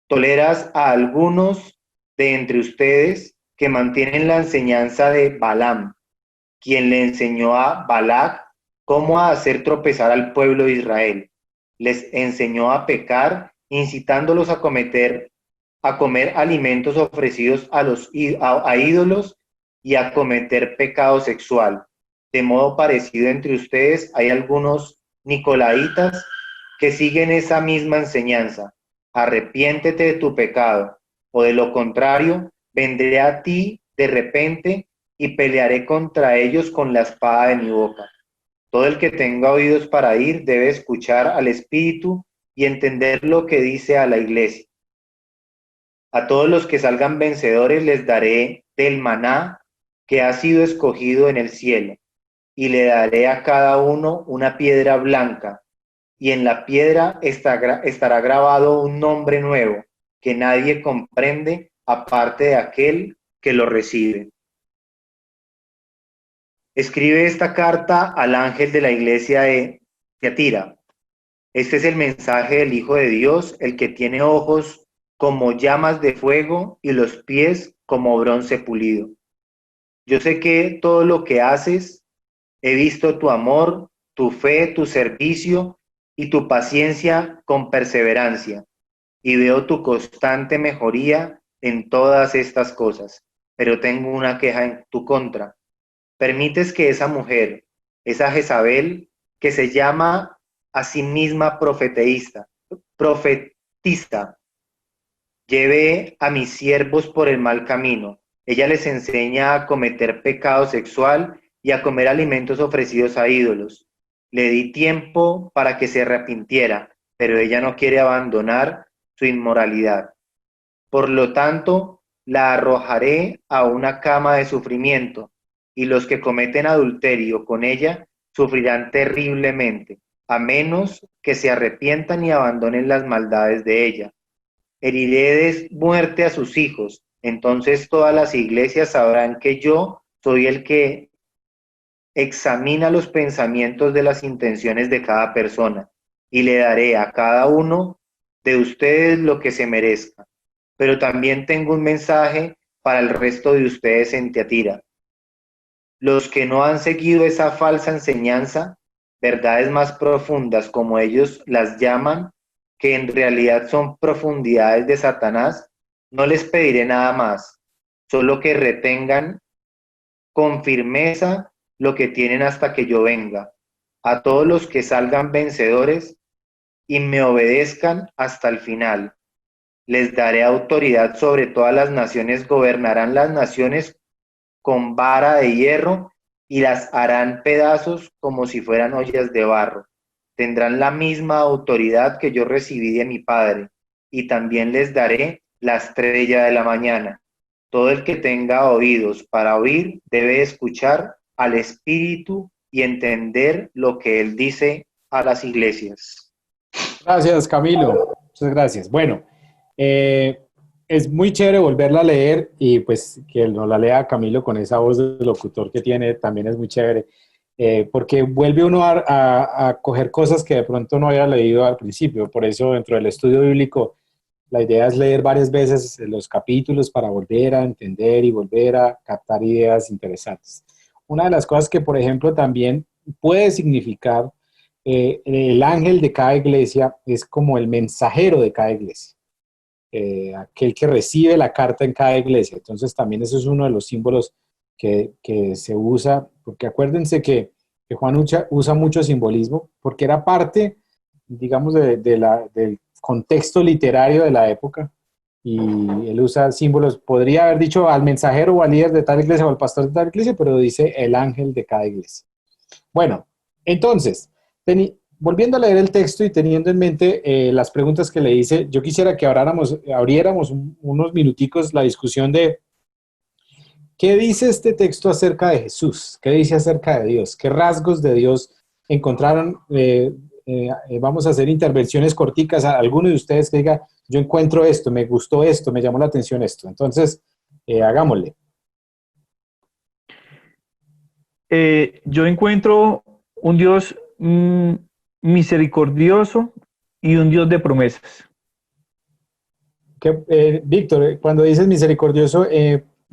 Toleras a algunos de entre ustedes que mantienen la enseñanza de Balaam, quien le enseñó a Balac cómo hacer tropezar al pueblo de Israel. Les enseñó a pecar, incitándolos a cometer a comer alimentos ofrecidos a ídolos y a cometer pecado sexual. De modo parecido entre ustedes hay algunos nicolaitas que siguen esa misma enseñanza. Arrepiéntete de tu pecado, o de lo contrario, vendré a ti de repente y pelearé contra ellos con la espada de mi boca. Todo el que tenga oídos para oír debe escuchar al Espíritu y entender lo que dice a la iglesia. A todos los que salgan vencedores les daré del maná que ha sido escogido en el cielo, y le daré a cada uno una piedra blanca, y en la piedra estará grabado un nombre nuevo que nadie comprende aparte de aquel que lo recibe. Escribe esta carta al ángel de la iglesia de Tiatira. Este es el mensaje del Hijo de Dios, el que tiene ojos como llamas de fuego y los pies como bronce pulido. Yo sé que todo lo que haces, he visto tu amor, tu fe, tu servicio y tu paciencia con perseverancia, y veo tu constante mejoría en todas estas cosas. Pero tengo una queja en tu contra. Permites que esa mujer, esa Jezabel, que se llama a sí misma profetista, lleve a mis siervos por el mal camino. Ella les enseña a cometer pecado sexual y a comer alimentos ofrecidos a ídolos. Le di tiempo para que se arrepintiera, pero ella no quiere abandonar su inmoralidad. Por lo tanto, la arrojaré a una cama de sufrimiento, y los que cometen adulterio con ella sufrirán terriblemente, a menos que se arrepientan y abandonen las maldades de ella. Heriré de muerte a sus hijos, entonces todas las iglesias sabrán que yo soy el que examina los pensamientos de las intenciones de cada persona, y le daré a cada uno de ustedes lo que se merezca. Pero también tengo un mensaje para el resto de ustedes en Tiatira. Los que no han seguido esa falsa enseñanza, verdades más profundas como ellos las llaman, que en realidad son profundidades de Satanás, no les pediré nada más, solo que retengan con firmeza lo que tienen hasta que yo venga. A todos los que salgan vencedores y me obedezcan hasta el final, les daré autoridad sobre todas las naciones, gobernarán las naciones con vara de hierro y las harán pedazos como si fueran ollas de barro. Tendrán la misma autoridad que yo recibí de mi Padre, y también les daré la estrella de la mañana. Todo el que tenga oídos para oír debe escuchar al Espíritu y entender lo que Él dice a las iglesias. Gracias, Camilo. Muchas gracias. Bueno, es muy chévere volverla a leer y pues que nos la lea Camilo con esa voz de locutor que tiene, también es muy chévere, porque vuelve uno a coger cosas que de pronto no había leído al principio. Por eso dentro del estudio bíblico la idea es leer varias veces los capítulos para volver a entender y volver a captar ideas interesantes. Una de las cosas que, por ejemplo, también puede significar el ángel de cada iglesia es como el mensajero de cada iglesia, aquel que recibe la carta en cada iglesia. Entonces también eso es uno de los símbolos que se usa, porque acuérdense que Juan usa mucho simbolismo, porque era parte, digamos, del contexto literario de la época, y él usa símbolos. Podría haber dicho al mensajero o al líder de tal iglesia o al pastor de tal iglesia, pero dice el ángel de cada iglesia. Bueno, entonces, volviendo a leer el texto y teniendo en mente las preguntas que le hice, yo quisiera que abriéramos unos minuticos la discusión de qué dice este texto acerca de Jesús, qué dice acerca de Dios, qué rasgos de Dios encontraron. Vamos a hacer intervenciones corticas a alguno de ustedes que diga, yo encuentro esto, me gustó esto, me llamó la atención esto. Entonces, hagámosle. Yo encuentro un Dios misericordioso y un Dios de promesas. Víctor, cuando dices misericordioso,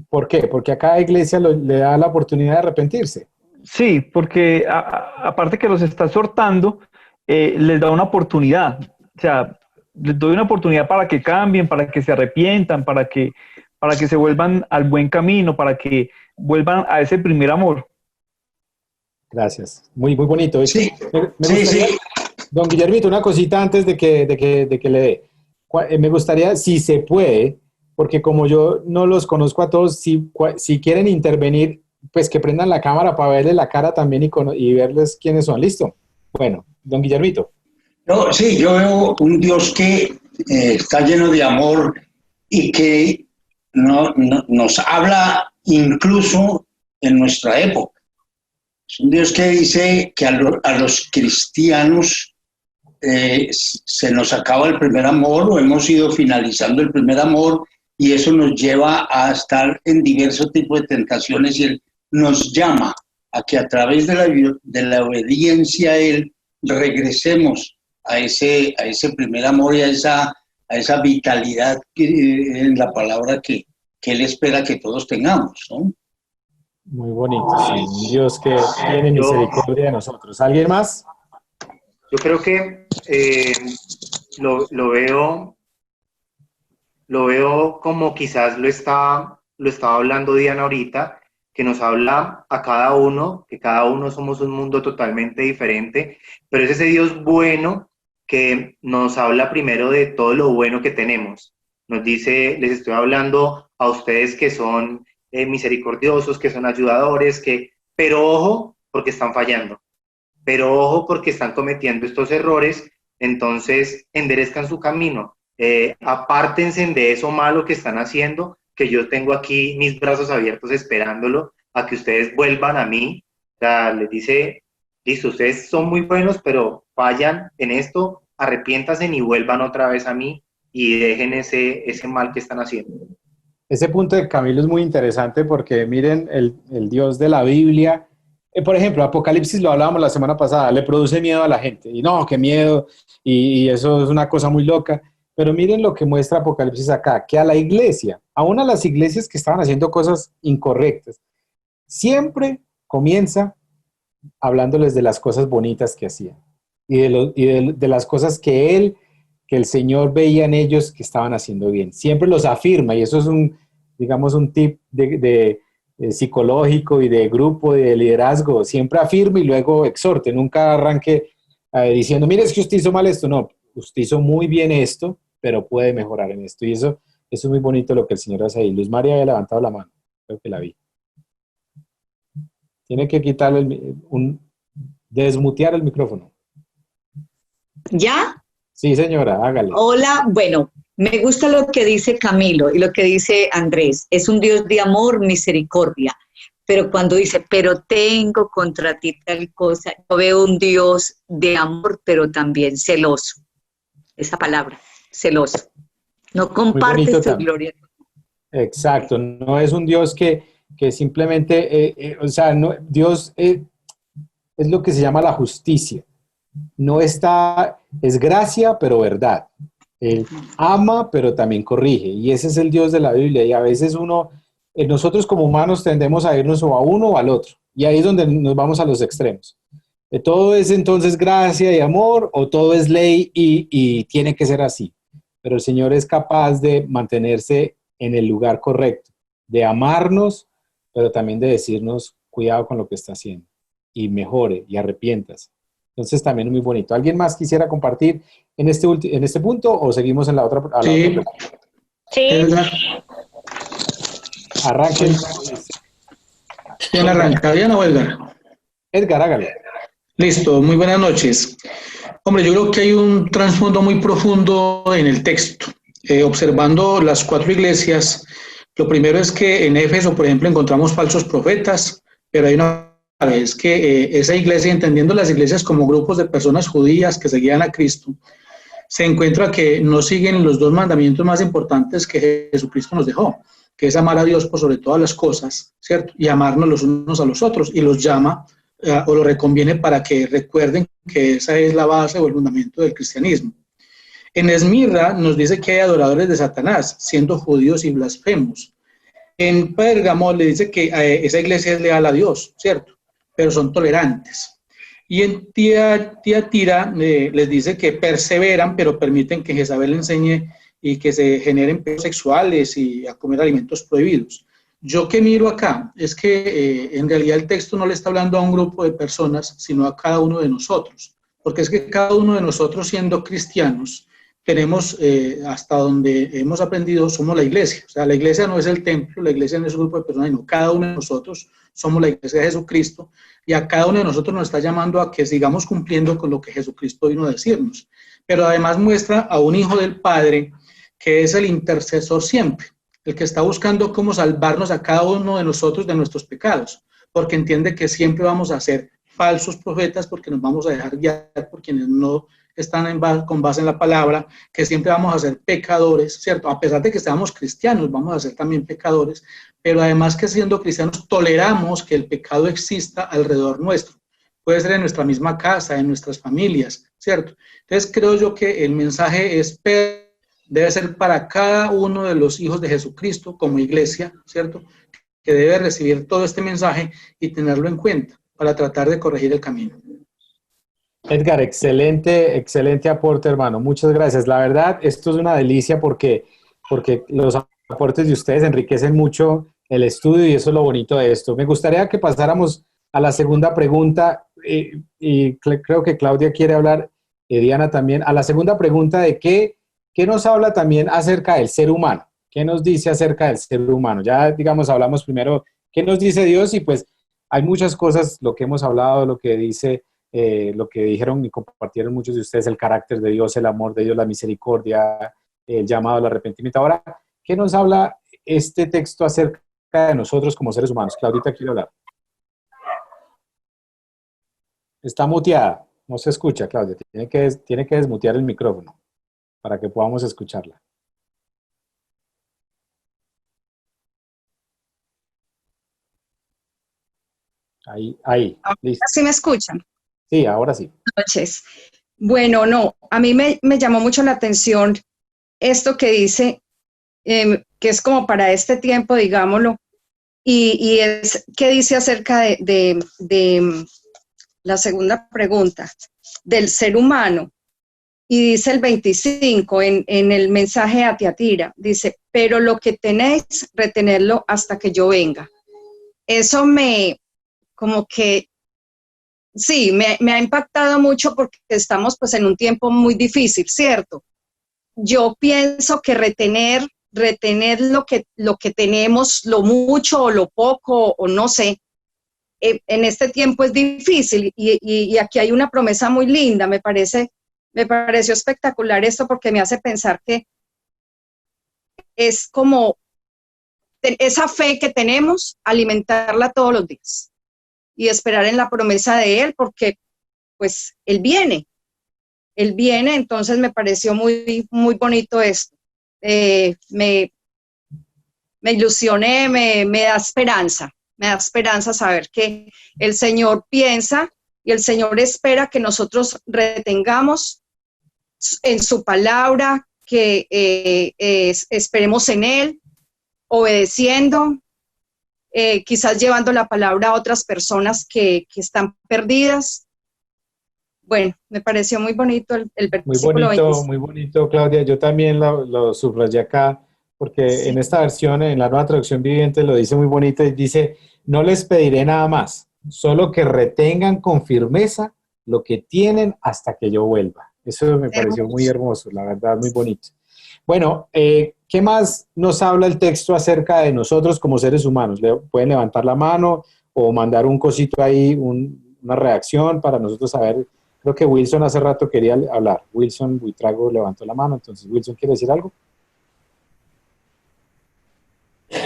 ¿por qué? Porque a cada iglesia le da la oportunidad de arrepentirse. Sí, porque aparte que los está exhortando, les da una oportunidad. O sea, les doy una oportunidad para que cambien, para que se arrepientan, para que se vuelvan al buen camino, para que vuelvan a ese primer amor. Gracias. Muy, muy bonito. Sí, Me sí, gustaría, sí. don Guillermito, una cosita antes de que le dé. Me gustaría, si se puede, porque como yo no los conozco a todos, si quieren intervenir, pues que prendan la cámara para verles la cara también y verles quiénes son. ¿Listo? Bueno, don Guillermito. No, sí, yo veo un Dios que está lleno de amor y que nos habla incluso en nuestra época. Es un Dios que dice que a los cristianos se nos acaba el primer amor o hemos ido finalizando el primer amor y eso nos lleva a estar en diversos tipos de tentaciones y Él nos llama a que a través de la obediencia a Él regresemos a ese primer amor y a esa vitalidad en la palabra que Él espera que todos tengamos, ¿no? Muy bonito. Sí, un Dios que tiene misericordia de nosotros. ¿Alguien más? Yo creo que lo veo como quizás lo estaba hablando Diana ahorita, que nos habla a cada uno, que cada uno somos un mundo totalmente diferente, pero es ese Dios bueno que nos habla primero de todo lo bueno que tenemos. Nos dice, les estoy hablando a ustedes que son misericordiosos, que son ayudadores, pero ojo, porque están fallando. Pero ojo porque están cometiendo estos errores, entonces enderezcan su camino, apártense de eso malo que están haciendo, que yo tengo aquí mis brazos abiertos esperándolo a que ustedes vuelvan a mí. O sea, les dice, listo, ustedes son muy buenos, pero fallan en esto, arrepiéntanse y vuelvan otra vez a mí y dejen ese mal que están haciendo. Ese punto de Camilo es muy interesante porque miren, el Dios de la Biblia, por ejemplo, Apocalipsis lo hablábamos la semana pasada, le produce miedo a la gente, y no, qué miedo, y eso es una cosa muy loca, pero miren lo que muestra Apocalipsis acá, que a la iglesia, aún a las iglesias que estaban haciendo cosas incorrectas, siempre comienza hablándoles de las cosas bonitas que hacían, y de las cosas que el Señor veía en ellos que estaban haciendo bien, siempre los afirma, y eso es digamos, un tip de psicológico y de grupo, de liderazgo, siempre afirme y luego exhorte, nunca arranque diciendo, mire, es que usted hizo mal esto, no, usted hizo muy bien esto, pero puede mejorar en esto, y eso es muy bonito lo que el Señor hace ahí. Luz María había levantado la mano, creo que la vi. Tiene que quitarle desmutear el micrófono. ¿Ya? Sí, señora, hágale. Hola, bueno, me gusta lo que dice Camilo y lo que dice Andrés. Es un Dios de amor, misericordia. Pero cuando dice, pero tengo contra ti tal cosa, yo veo un Dios de amor, pero también celoso. Esa palabra, celoso. No comparte su gloria. Exacto, no es un Dios que simplemente, o sea, no, Dios es lo que se llama la justicia. No está, es gracia, pero verdad. Él ama, pero también corrige. Y ese es el Dios de la Biblia. Y a veces nosotros como humanos tendemos a irnos o a uno o al otro. Y ahí es donde nos vamos a los extremos. Todo es entonces gracia y amor, o todo es ley y tiene que ser así. Pero el Señor es capaz de mantenerse en el lugar correcto, de amarnos, pero también de decirnos, cuidado con lo que está haciendo. Y mejore, y arrepiéntase. Entonces también es muy bonito. ¿Alguien más quisiera compartir en este punto o seguimos en la otra? Sí. Arranquen. ¿Quién arranca? ¿Diana o Edgar? Edgar, hágale. Listo, muy buenas noches. Hombre, yo creo que hay un trasfondo muy profundo en el texto. Observando las 4 iglesias, lo primero es que en Éfeso, por ejemplo, encontramos falsos profetas, pero hay una es que esa iglesia, entendiendo las iglesias como grupos de personas judías que seguían a Cristo, se encuentra que no siguen los 2 mandamientos más importantes que Jesucristo nos dejó, que es amar a Dios por sobre todas las cosas, ¿cierto? Y amarnos los unos a los otros, y los llama o lo reconviene para que recuerden que esa es la base o el fundamento del cristianismo. En Esmirna nos dice que hay adoradores de Satanás, siendo judíos y blasfemos. En Pérgamo le dice que esa iglesia es leal a Dios, ¿cierto? Pero son tolerantes. Y en Tiatira les dice que perseveran, pero permiten que Jezabel enseñe y que se generen pecados sexuales y a comer alimentos prohibidos. Yo que miro acá es que en realidad el texto no le está hablando a un grupo de personas, sino a cada uno de nosotros, porque es que cada uno de nosotros, siendo cristianos, tenemos, hasta donde hemos aprendido, somos la iglesia. O sea, la iglesia no es el templo, la iglesia no es un grupo de personas, sino cada uno de nosotros somos la iglesia de Jesucristo, y a cada uno de nosotros nos está llamando a que sigamos cumpliendo con lo que Jesucristo vino a decirnos. Pero además muestra a un hijo del Padre que es el intercesor siempre, el que está buscando cómo salvarnos a cada uno de nosotros de nuestros pecados, porque entiende que siempre vamos a ser falsos profetas, porque nos vamos a dejar guiar por quienes no están con base en la palabra, que siempre vamos a ser pecadores, ¿cierto? A pesar de que seamos cristianos, vamos a ser también pecadores, pero además que siendo cristianos toleramos que el pecado exista alrededor nuestro. Puede ser en nuestra misma casa, en nuestras familias, ¿cierto? Entonces creo yo que el mensaje debe ser para cada uno de los hijos de Jesucristo como iglesia, ¿cierto? Que debe recibir todo este mensaje y tenerlo en cuenta para tratar de corregir el camino. Edgar, excelente aporte, hermano. Muchas gracias. La verdad, esto es una delicia porque los aportes de ustedes enriquecen mucho el estudio y eso es lo bonito de esto. Me gustaría que pasáramos a la segunda pregunta y creo que Claudia quiere hablar, Diana también, a la segunda pregunta de qué nos habla también acerca del ser humano. ¿Qué nos dice acerca del ser humano? Ya, digamos, hablamos primero qué nos dice Dios y pues hay muchas cosas, lo que hemos hablado, lo que dice... lo que dijeron y compartieron muchos de ustedes, el carácter de Dios, el amor de Dios, la misericordia, el llamado al arrepentimiento. Ahora, ¿qué nos habla este texto acerca de nosotros como seres humanos? Claudita quiere hablar. Está muteada, no se escucha, Claudia. Tiene que desmutear el micrófono para que podamos escucharla. Ahí, listo. ¿Sí me escuchan? Sí, ahora sí. Buenas noches. Bueno, no, a mí me llamó mucho la atención esto que dice, que es como para este tiempo, digámoslo, y es que dice acerca de la segunda pregunta, del ser humano, y dice el 25 en el mensaje a Tiatira, dice, pero lo que tenéis, retenerlo hasta que yo venga. Eso como que sí, me ha impactado mucho porque estamos pues en un tiempo muy difícil, ¿cierto? Yo pienso que retener lo que tenemos, lo mucho o lo poco, o no sé, en este tiempo es difícil y aquí hay una promesa muy linda, me pareció espectacular esto porque me hace pensar que es como esa fe que tenemos, alimentarla todos los días y esperar en la promesa de Él, porque pues Él viene, entonces me pareció muy, muy bonito esto. Me ilusioné, me da esperanza saber que el Señor piensa y el Señor espera que nosotros retengamos en su palabra, que esperemos en Él, obedeciendo, quizás llevando la palabra a otras personas que están perdidas. Bueno, me pareció muy bonito el versículo 26. Muy bonito, Claudia. Yo también lo subrayé acá, porque sí. En esta versión, en la Nueva Traducción Viviente, lo dice muy bonito y dice, no les pediré nada más, solo que retengan con firmeza lo que tienen hasta que yo vuelva. Eso me pareció muy hermoso, la verdad, muy bonito. Bueno, ¿qué más nos habla el texto acerca de nosotros como seres humanos? Pueden levantar la mano o mandar un cosito ahí, una reacción para nosotros saber. Creo que Wilson hace rato quería hablar. Wilson Buitrago levantó la mano, entonces Wilson, ¿quiere decir algo?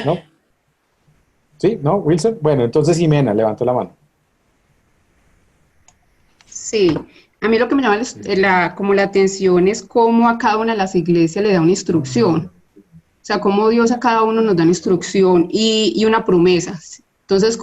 ¿No? ¿Sí? ¿No? ¿Wilson? Bueno, entonces Jimena levantó la mano. Sí, a mí lo que me llama como la atención es cómo a cada una de las iglesias le da una instrucción. O sea, cómo Dios a cada uno nos da una instrucción y una promesa. Entonces, es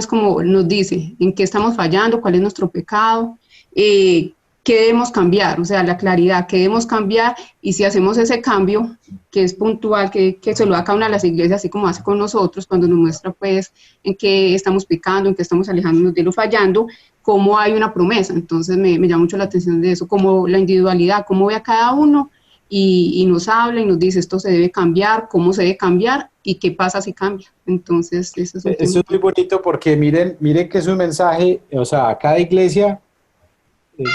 como nos dice en qué estamos fallando, cuál es nuestro pecado, qué debemos cambiar, o sea, la claridad, qué debemos cambiar, y si hacemos ese cambio, que es puntual, que se lo da a cada una de las iglesias, así como hace con nosotros, cuando nos muestra pues en qué estamos pecando, en qué estamos alejándonos de lo fallando, cómo hay una promesa. Entonces me llama mucho la atención de eso, como la individualidad, cómo ve a cada uno y nos habla y nos dice esto se debe cambiar, cómo se debe cambiar y qué pasa si cambia. Entonces, eso es muy bonito porque miren que es un mensaje, o sea, cada iglesia,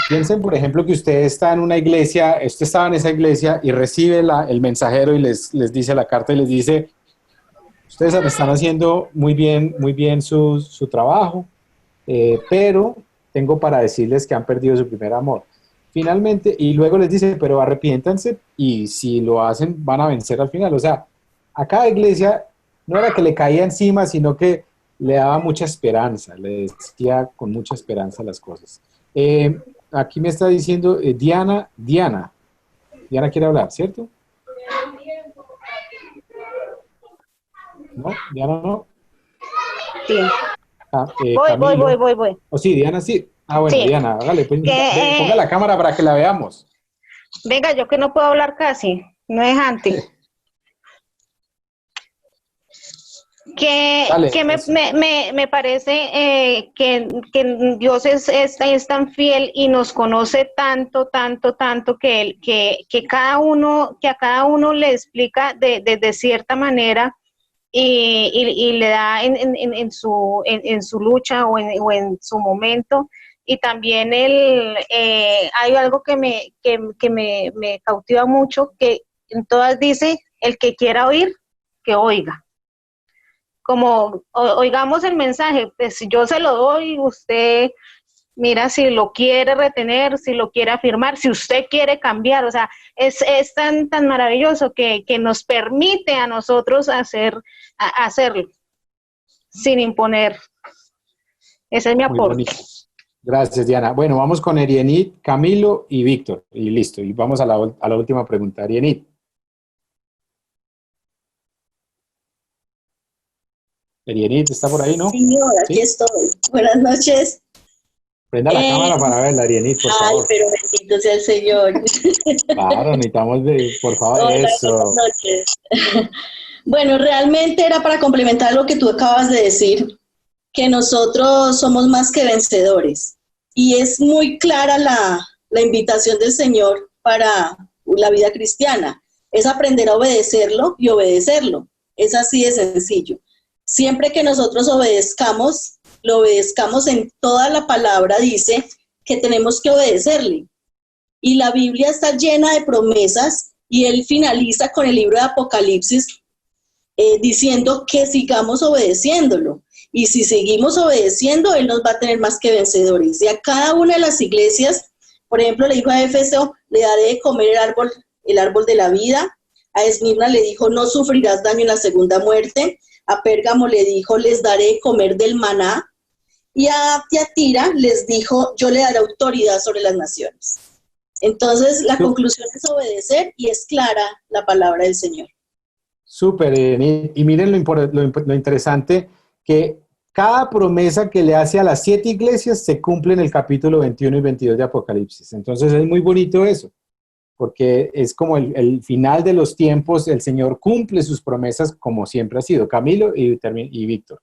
piensen por ejemplo que usted está en una iglesia, usted estaba en esa iglesia y recibe el mensajero y les dice la carta y les dice, ustedes están haciendo muy bien su trabajo, pero tengo para decirles que han perdido su primer amor. Finalmente, y luego les dice, pero arrepiéntanse y si lo hacen van a vencer al final. O sea, a cada iglesia no era que le caía encima, sino que le daba mucha esperanza, le decía con mucha esperanza las cosas. Aquí me está diciendo Diana quiere hablar, ¿cierto? ¿No? Diana no. Sí. Voy. Oh, sí, Diana sí. Ah, bueno, Sí. Diana, hágale, pues, ponga la cámara para que la veamos. Venga, yo que no puedo hablar casi, no es antes. Dale, que me parece que Dios es tan fiel y nos conoce tanto que a cada uno le explica de cierta manera y le da en su lucha o en su momento. Y también hay algo que me cautiva mucho, que en todas dice, el que quiera oír, que oiga. Como oigamos el mensaje, pues si yo se lo doy, usted mira si lo quiere retener, si lo quiere afirmar, si usted quiere cambiar. O sea, es tan maravilloso que nos permite a nosotros hacerlo sin imponer. Ese es mi Muy aporte. bonito. Gracias, Diana. Bueno, vamos con Erienit, Camilo y Víctor. Y listo. Y vamos a la última pregunta. Erienit. Erienit, ¿está por ahí, no? Señor, aquí estoy. Buenas noches. Prenda la cámara para verla, Erienit, por favor. Ay, pero bendito sea el Señor. Claro, necesitamos, por favor, Hola, eso. buenas noches. Bueno, realmente era para complementar lo que tú acabas de decir, que nosotros somos más que vencedores. Y es muy clara la invitación del Señor para la vida cristiana. Es aprender a obedecerlo y obedecerlo. Es así de sencillo. Siempre que nosotros obedezcamos, lo obedezcamos en toda la palabra, dice que tenemos que obedecerle. Y la Biblia está llena de promesas y él finaliza con el libro de Apocalipsis diciendo que sigamos obedeciéndolo. Y si seguimos obedeciendo, él nos va a tener más que vencedores. Y a cada una de las iglesias, por ejemplo, le dijo a Éfeso, le daré de comer el árbol de la vida. A Esmirna le dijo, no sufrirás daño en la segunda muerte. A Pérgamo le dijo, les daré de comer del maná. Y a Tiatira les dijo, yo le daré autoridad sobre las naciones. Entonces, la conclusión es obedecer y es clara la palabra del Señor. Súper, y miren lo interesante, que cada promesa que le hace a las 7 iglesias se cumple en el capítulo 21 y 22 de Apocalipsis. Entonces es muy bonito eso, porque es como el final de los tiempos, el Señor cumple sus promesas como siempre ha sido. Camilo y Víctor.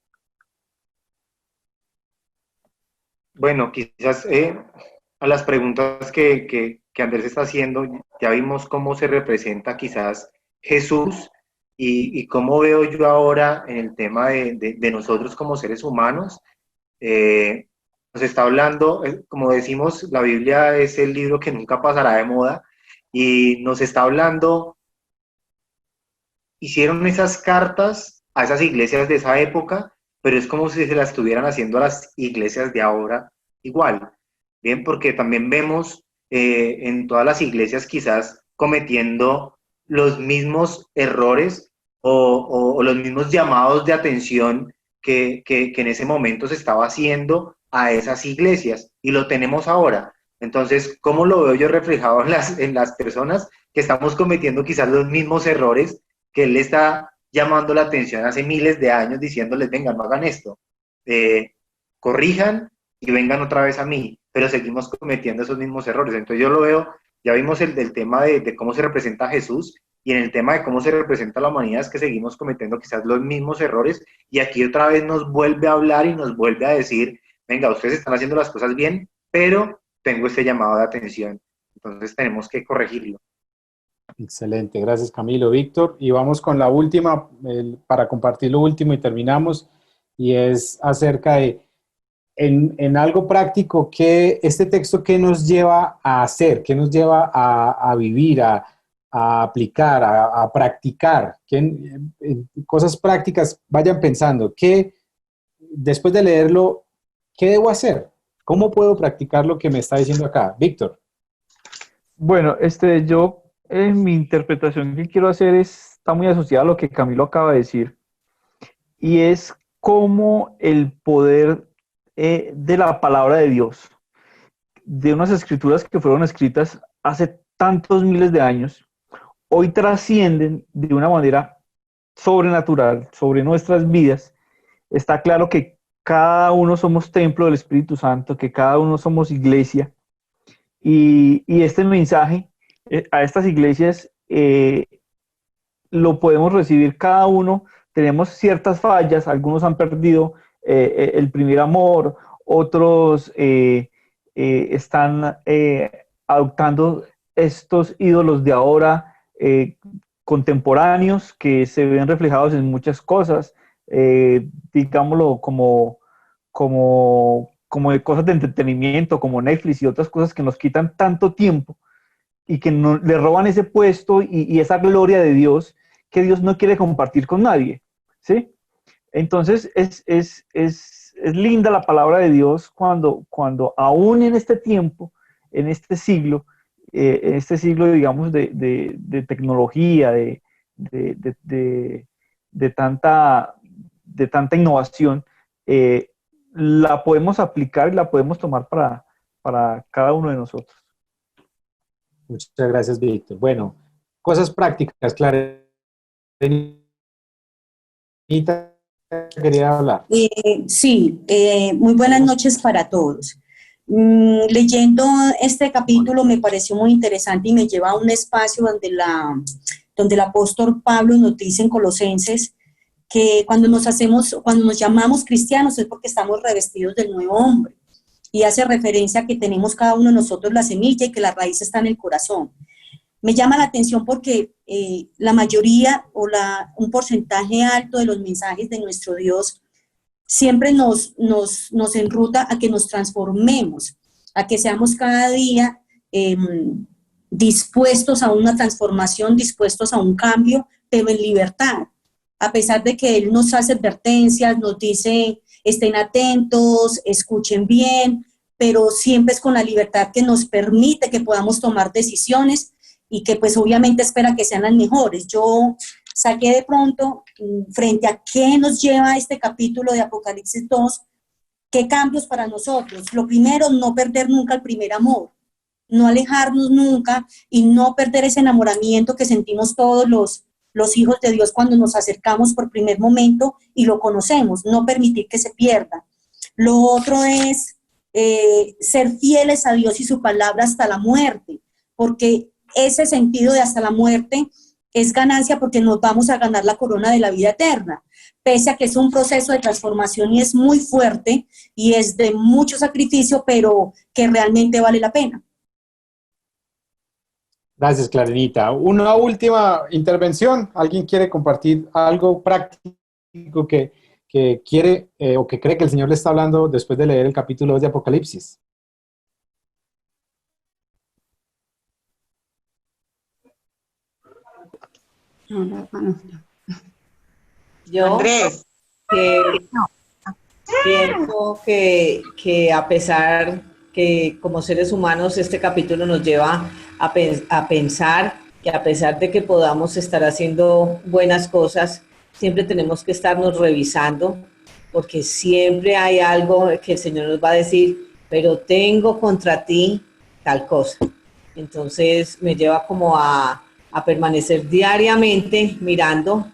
Bueno, quizás a las preguntas que Andrés está haciendo, ya vimos cómo se representa quizás Jesús y cómo veo yo ahora en el tema de nosotros como seres humanos. Nos está hablando, como decimos, la Biblia es el libro que nunca pasará de moda y nos está hablando, hicieron esas cartas a esas iglesias de esa época, pero es como si se las estuvieran haciendo a las iglesias de ahora igual. Bien, porque también vemos en todas las iglesias quizás cometiendo los mismos errores o los mismos llamados de atención que en ese momento se estaba haciendo a esas iglesias, y lo tenemos ahora. Entonces, ¿cómo lo veo yo reflejado en las personas que estamos cometiendo quizás los mismos errores que él está llamando la atención hace miles de años, diciéndoles, vengan, no hagan esto, corrijan y vengan otra vez a mí, pero seguimos cometiendo esos mismos errores? Entonces yo lo veo, ya vimos el tema de cómo se representa a Jesús, y en el tema de cómo se representa a la humanidad es que seguimos cometiendo quizás los mismos errores, y aquí otra vez nos vuelve a hablar y nos vuelve a decir, venga, ustedes están haciendo las cosas bien, pero tengo este llamado de atención. Entonces tenemos que corregirlo. Excelente, gracias Camilo. Víctor, y vamos con la última, para compartir lo último y terminamos, y es acerca de, en algo práctico, este texto, ¿qué nos lleva a hacer? ¿Qué nos lleva a vivir, a aplicar, a practicar? Cosas prácticas, vayan pensando, después de leerlo, ¿qué debo hacer? ¿Cómo puedo practicar lo que me está diciendo acá? Víctor. Bueno, yo mi interpretación que quiero hacer está muy asociada a lo que Camilo acaba de decir, y es cómo el poder de la palabra de Dios, de unas escrituras que fueron escritas hace tantos miles de años, hoy trascienden de una manera sobrenatural sobre nuestras vidas. Está claro que cada uno somos templo del Espíritu Santo, que cada uno somos iglesia, y este mensaje a estas iglesias lo podemos recibir cada uno. Tenemos ciertas fallas, algunos han perdido el primer amor, otros están adoptando estos ídolos de ahora contemporáneos que se ven reflejados en muchas cosas, digámoslo como de cosas de entretenimiento, como Netflix y otras cosas que nos quitan tanto tiempo y que le roban ese puesto y esa gloria de Dios que Dios no quiere compartir con nadie, ¿sí? Entonces es linda la palabra de Dios cuando aún en este tiempo, en este siglo, digamos, de tecnología, de tanta innovación, la podemos aplicar y la podemos tomar para cada uno de nosotros. Muchas gracias, Víctor. Bueno, cosas prácticas, Clarita quería hablar. Sí, muy buenas noches para todos. Leyendo este capítulo me pareció muy interesante y me lleva a un espacio donde el apóstol Pablo nos dice en Colosenses que cuando nos llamamos cristianos es porque estamos revestidos del nuevo hombre, y hace referencia a que tenemos cada uno de nosotros la semilla y que la raíz está en el corazón. Me llama la atención porque la mayoría un porcentaje alto de los mensajes de nuestro Dios siempre nos enruta a que nos transformemos, a que seamos cada día dispuestos a una transformación, dispuestos a un cambio, pero en libertad. A pesar de que Él nos hace advertencias, nos dice, estén atentos, escuchen bien, pero siempre es con la libertad que nos permite que podamos tomar decisiones y que pues obviamente espera que sean las mejores. Yo saqué de pronto, frente a qué nos lleva este capítulo de Apocalipsis 2, qué cambios para nosotros. Lo primero, no perder nunca el primer amor, no alejarnos nunca y no perder ese enamoramiento que sentimos todos los hijos de Dios cuando nos acercamos por primer momento y lo conocemos, no permitir que se pierda. Lo otro es ser fieles a Dios y su palabra hasta la muerte, porque ese sentido de hasta la muerte es ganancia, porque nos vamos a ganar la corona de la vida eterna, pese a que es un proceso de transformación y es muy fuerte y es de mucho sacrificio, pero que realmente vale la pena. Gracias, Clarinita. Una última intervención. ¿Alguien quiere compartir algo práctico que quiere o que cree que el Señor le está hablando después de leer el capítulo 2 de Apocalipsis? Yo Andrés. pienso que a pesar que como seres humanos este capítulo nos lleva a pensar que a pesar de que podamos estar haciendo buenas cosas, siempre tenemos que estarnos revisando, porque siempre hay algo que el Señor nos va a decir, pero tengo contra ti tal cosa. Entonces me lleva como a permanecer diariamente mirando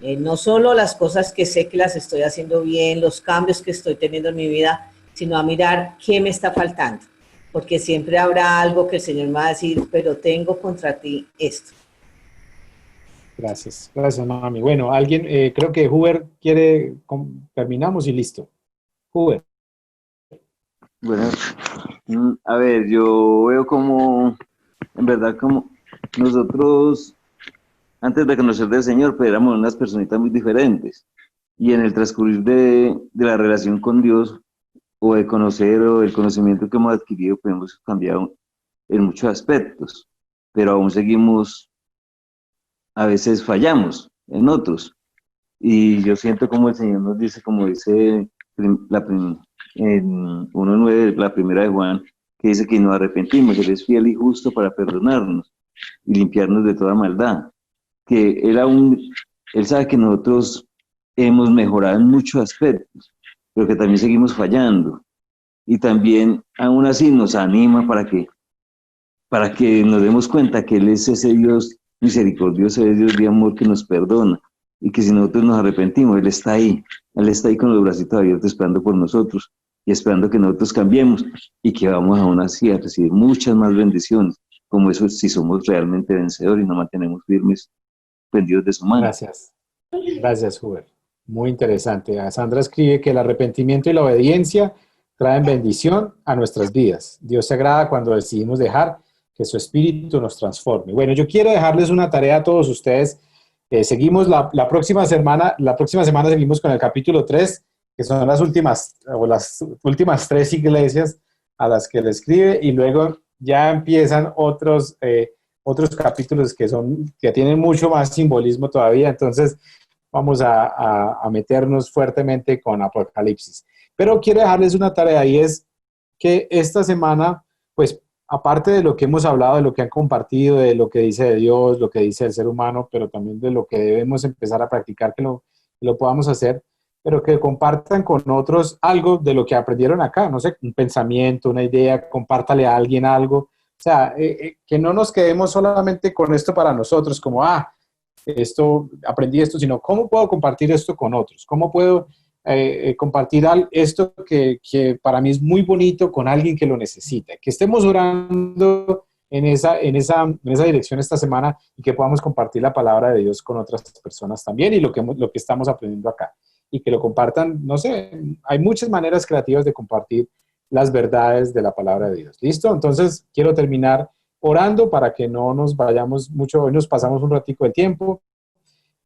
no solo las cosas que sé que las estoy haciendo bien, los cambios que estoy teniendo en mi vida, sino a mirar qué me está faltando, porque siempre habrá algo que el Señor me va a decir, pero tengo contra ti esto. Gracias, gracias, mami. Bueno, alguien, creo que Hubert quiere, terminamos y listo. Hubert. Bueno, a ver, yo veo como, en verdad, como nosotros, antes de conocer del Señor, pues éramos unas personitas muy diferentes. Y en el transcurrir de la relación con Dios, o de conocer, o el conocimiento que hemos adquirido, pues hemos cambiado en muchos aspectos. Pero aún seguimos, a veces fallamos en otros. Y yo siento como el Señor nos dice, como dice en 1:9, la primera de Juan, que dice que nos arrepentimos, Él es fiel y justo para perdonarnos y limpiarnos de toda maldad. Que Él sabe que nosotros hemos mejorado en muchos aspectos, pero que también seguimos fallando. Y también, aún así, nos anima para que nos demos cuenta que Él es ese Dios misericordioso, ese Dios de amor que nos perdona. Y que si nosotros nos arrepentimos, Él está ahí con los bracitos abiertos esperando por nosotros y esperando que nosotros cambiemos y que vamos aún así a recibir muchas más bendiciones, como eso si somos realmente vencedores y nos mantenemos firmes, pendidos de su mano. Gracias, Hubert. Muy interesante. Sandra escribe que el arrepentimiento y la obediencia traen bendición a nuestras vidas. Dios se agrada cuando decidimos dejar que su espíritu nos transforme. Bueno, yo quiero dejarles una tarea a todos ustedes. Seguimos la próxima semana seguimos con el capítulo 3, que son las últimas 3 iglesias a las que le escribe, y luego ya empiezan otros capítulos que tienen mucho más simbolismo todavía. Entonces vamos a meternos fuertemente con Apocalipsis. Pero quiero dejarles una tarea, y es que esta semana, pues, aparte de lo que hemos hablado, de lo que han compartido, de lo que dice de Dios, lo que dice del ser humano, pero también de lo que debemos empezar a practicar, que lo podamos hacer, pero que compartan con otros algo de lo que aprendieron acá, no sé, un pensamiento, una idea, compártale a alguien algo. O sea, que no nos quedemos solamente con esto para nosotros, como, aprendí esto, sino cómo puedo compartir esto con otros, cómo puedo compartir esto que para mí es muy bonito con alguien que lo necesita, que estemos orando en esa dirección esta semana y que podamos compartir la palabra de Dios con otras personas también y lo que estamos aprendiendo acá, y que lo compartan. No sé, hay muchas maneras creativas de compartir las verdades de la palabra de Dios. ¿Listo? Entonces quiero terminar orando para que no nos vayamos mucho. Hoy nos pasamos un ratico de tiempo,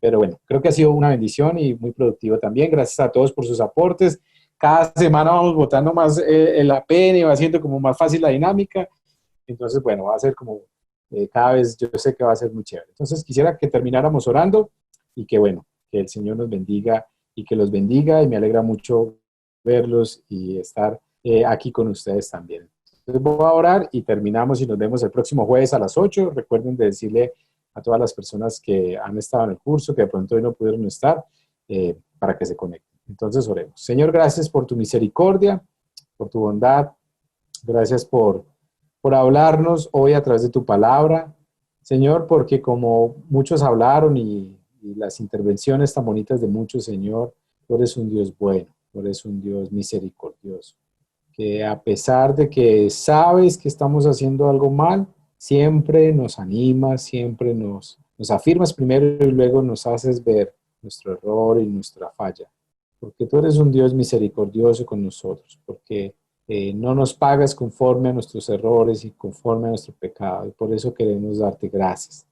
pero bueno, creo que ha sido una bendición y muy productivo también. Gracias a todos por sus aportes. Cada semana vamos botando más la pena y va haciendo como más fácil la dinámica. Entonces, bueno, va a ser como cada vez, yo sé que va a ser muy chévere. Entonces, quisiera que termináramos orando y que, bueno, que el Señor nos bendiga y que los bendiga, y me alegra mucho verlos y estar aquí con ustedes también. Entonces, voy a orar y terminamos y nos vemos el próximo jueves a las 8. Recuerden de decirle a todas las personas que han estado en el curso, que de pronto hoy no pudieron estar, para que se conecten. Entonces oremos. Señor, gracias por tu misericordia, por tu bondad. Gracias por hablarnos hoy a través de tu palabra. Señor, porque como muchos hablaron y las intervenciones tan bonitas de muchos, Señor, tú eres un Dios bueno, tú eres un Dios misericordioso, que a pesar de que sabes que estamos haciendo algo mal, siempre nos animas, siempre nos afirmas primero y luego nos haces ver nuestro error y nuestra falla. Porque tú eres un Dios misericordioso con nosotros, porque no nos pagas conforme a nuestros errores y conforme a nuestro pecado. Y por eso queremos darte gracias.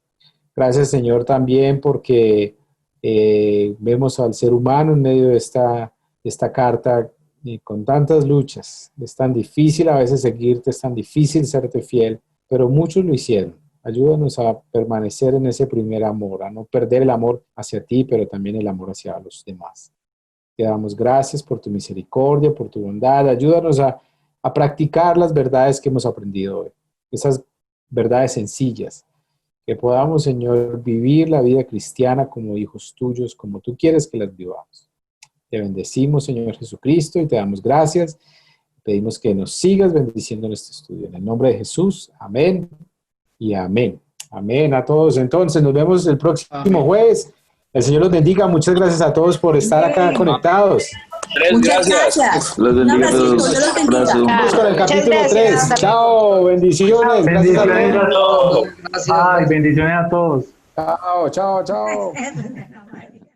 Gracias, Señor, también porque vemos al ser humano en medio de esta carta con tantas luchas. Es tan difícil a veces seguirte, es tan difícil serte fiel, pero muchos lo hicieron. Ayúdanos a permanecer en ese primer amor, a no perder el amor hacia ti, pero también el amor hacia los demás. Te damos gracias por tu misericordia, por tu bondad. Ayúdanos a practicar las verdades que hemos aprendido hoy, esas verdades sencillas, que podamos, Señor, vivir la vida cristiana como hijos tuyos, como tú quieres que las vivamos. Te bendecimos, Señor Jesucristo, y te damos gracias. Pedimos que nos sigas bendiciendo en este estudio. En el nombre de Jesús, amén y amén. Amén a todos. Entonces, nos vemos el próximo jueves. El Señor los bendiga. Muchas gracias a todos por estar acá conectados. Muchas gracias. Los bendiga a todos. Vamos con el capítulo 3. Chao, bendiciones. Bendiciones a todos. Gracias. Ay, bendiciones a todos. Chao.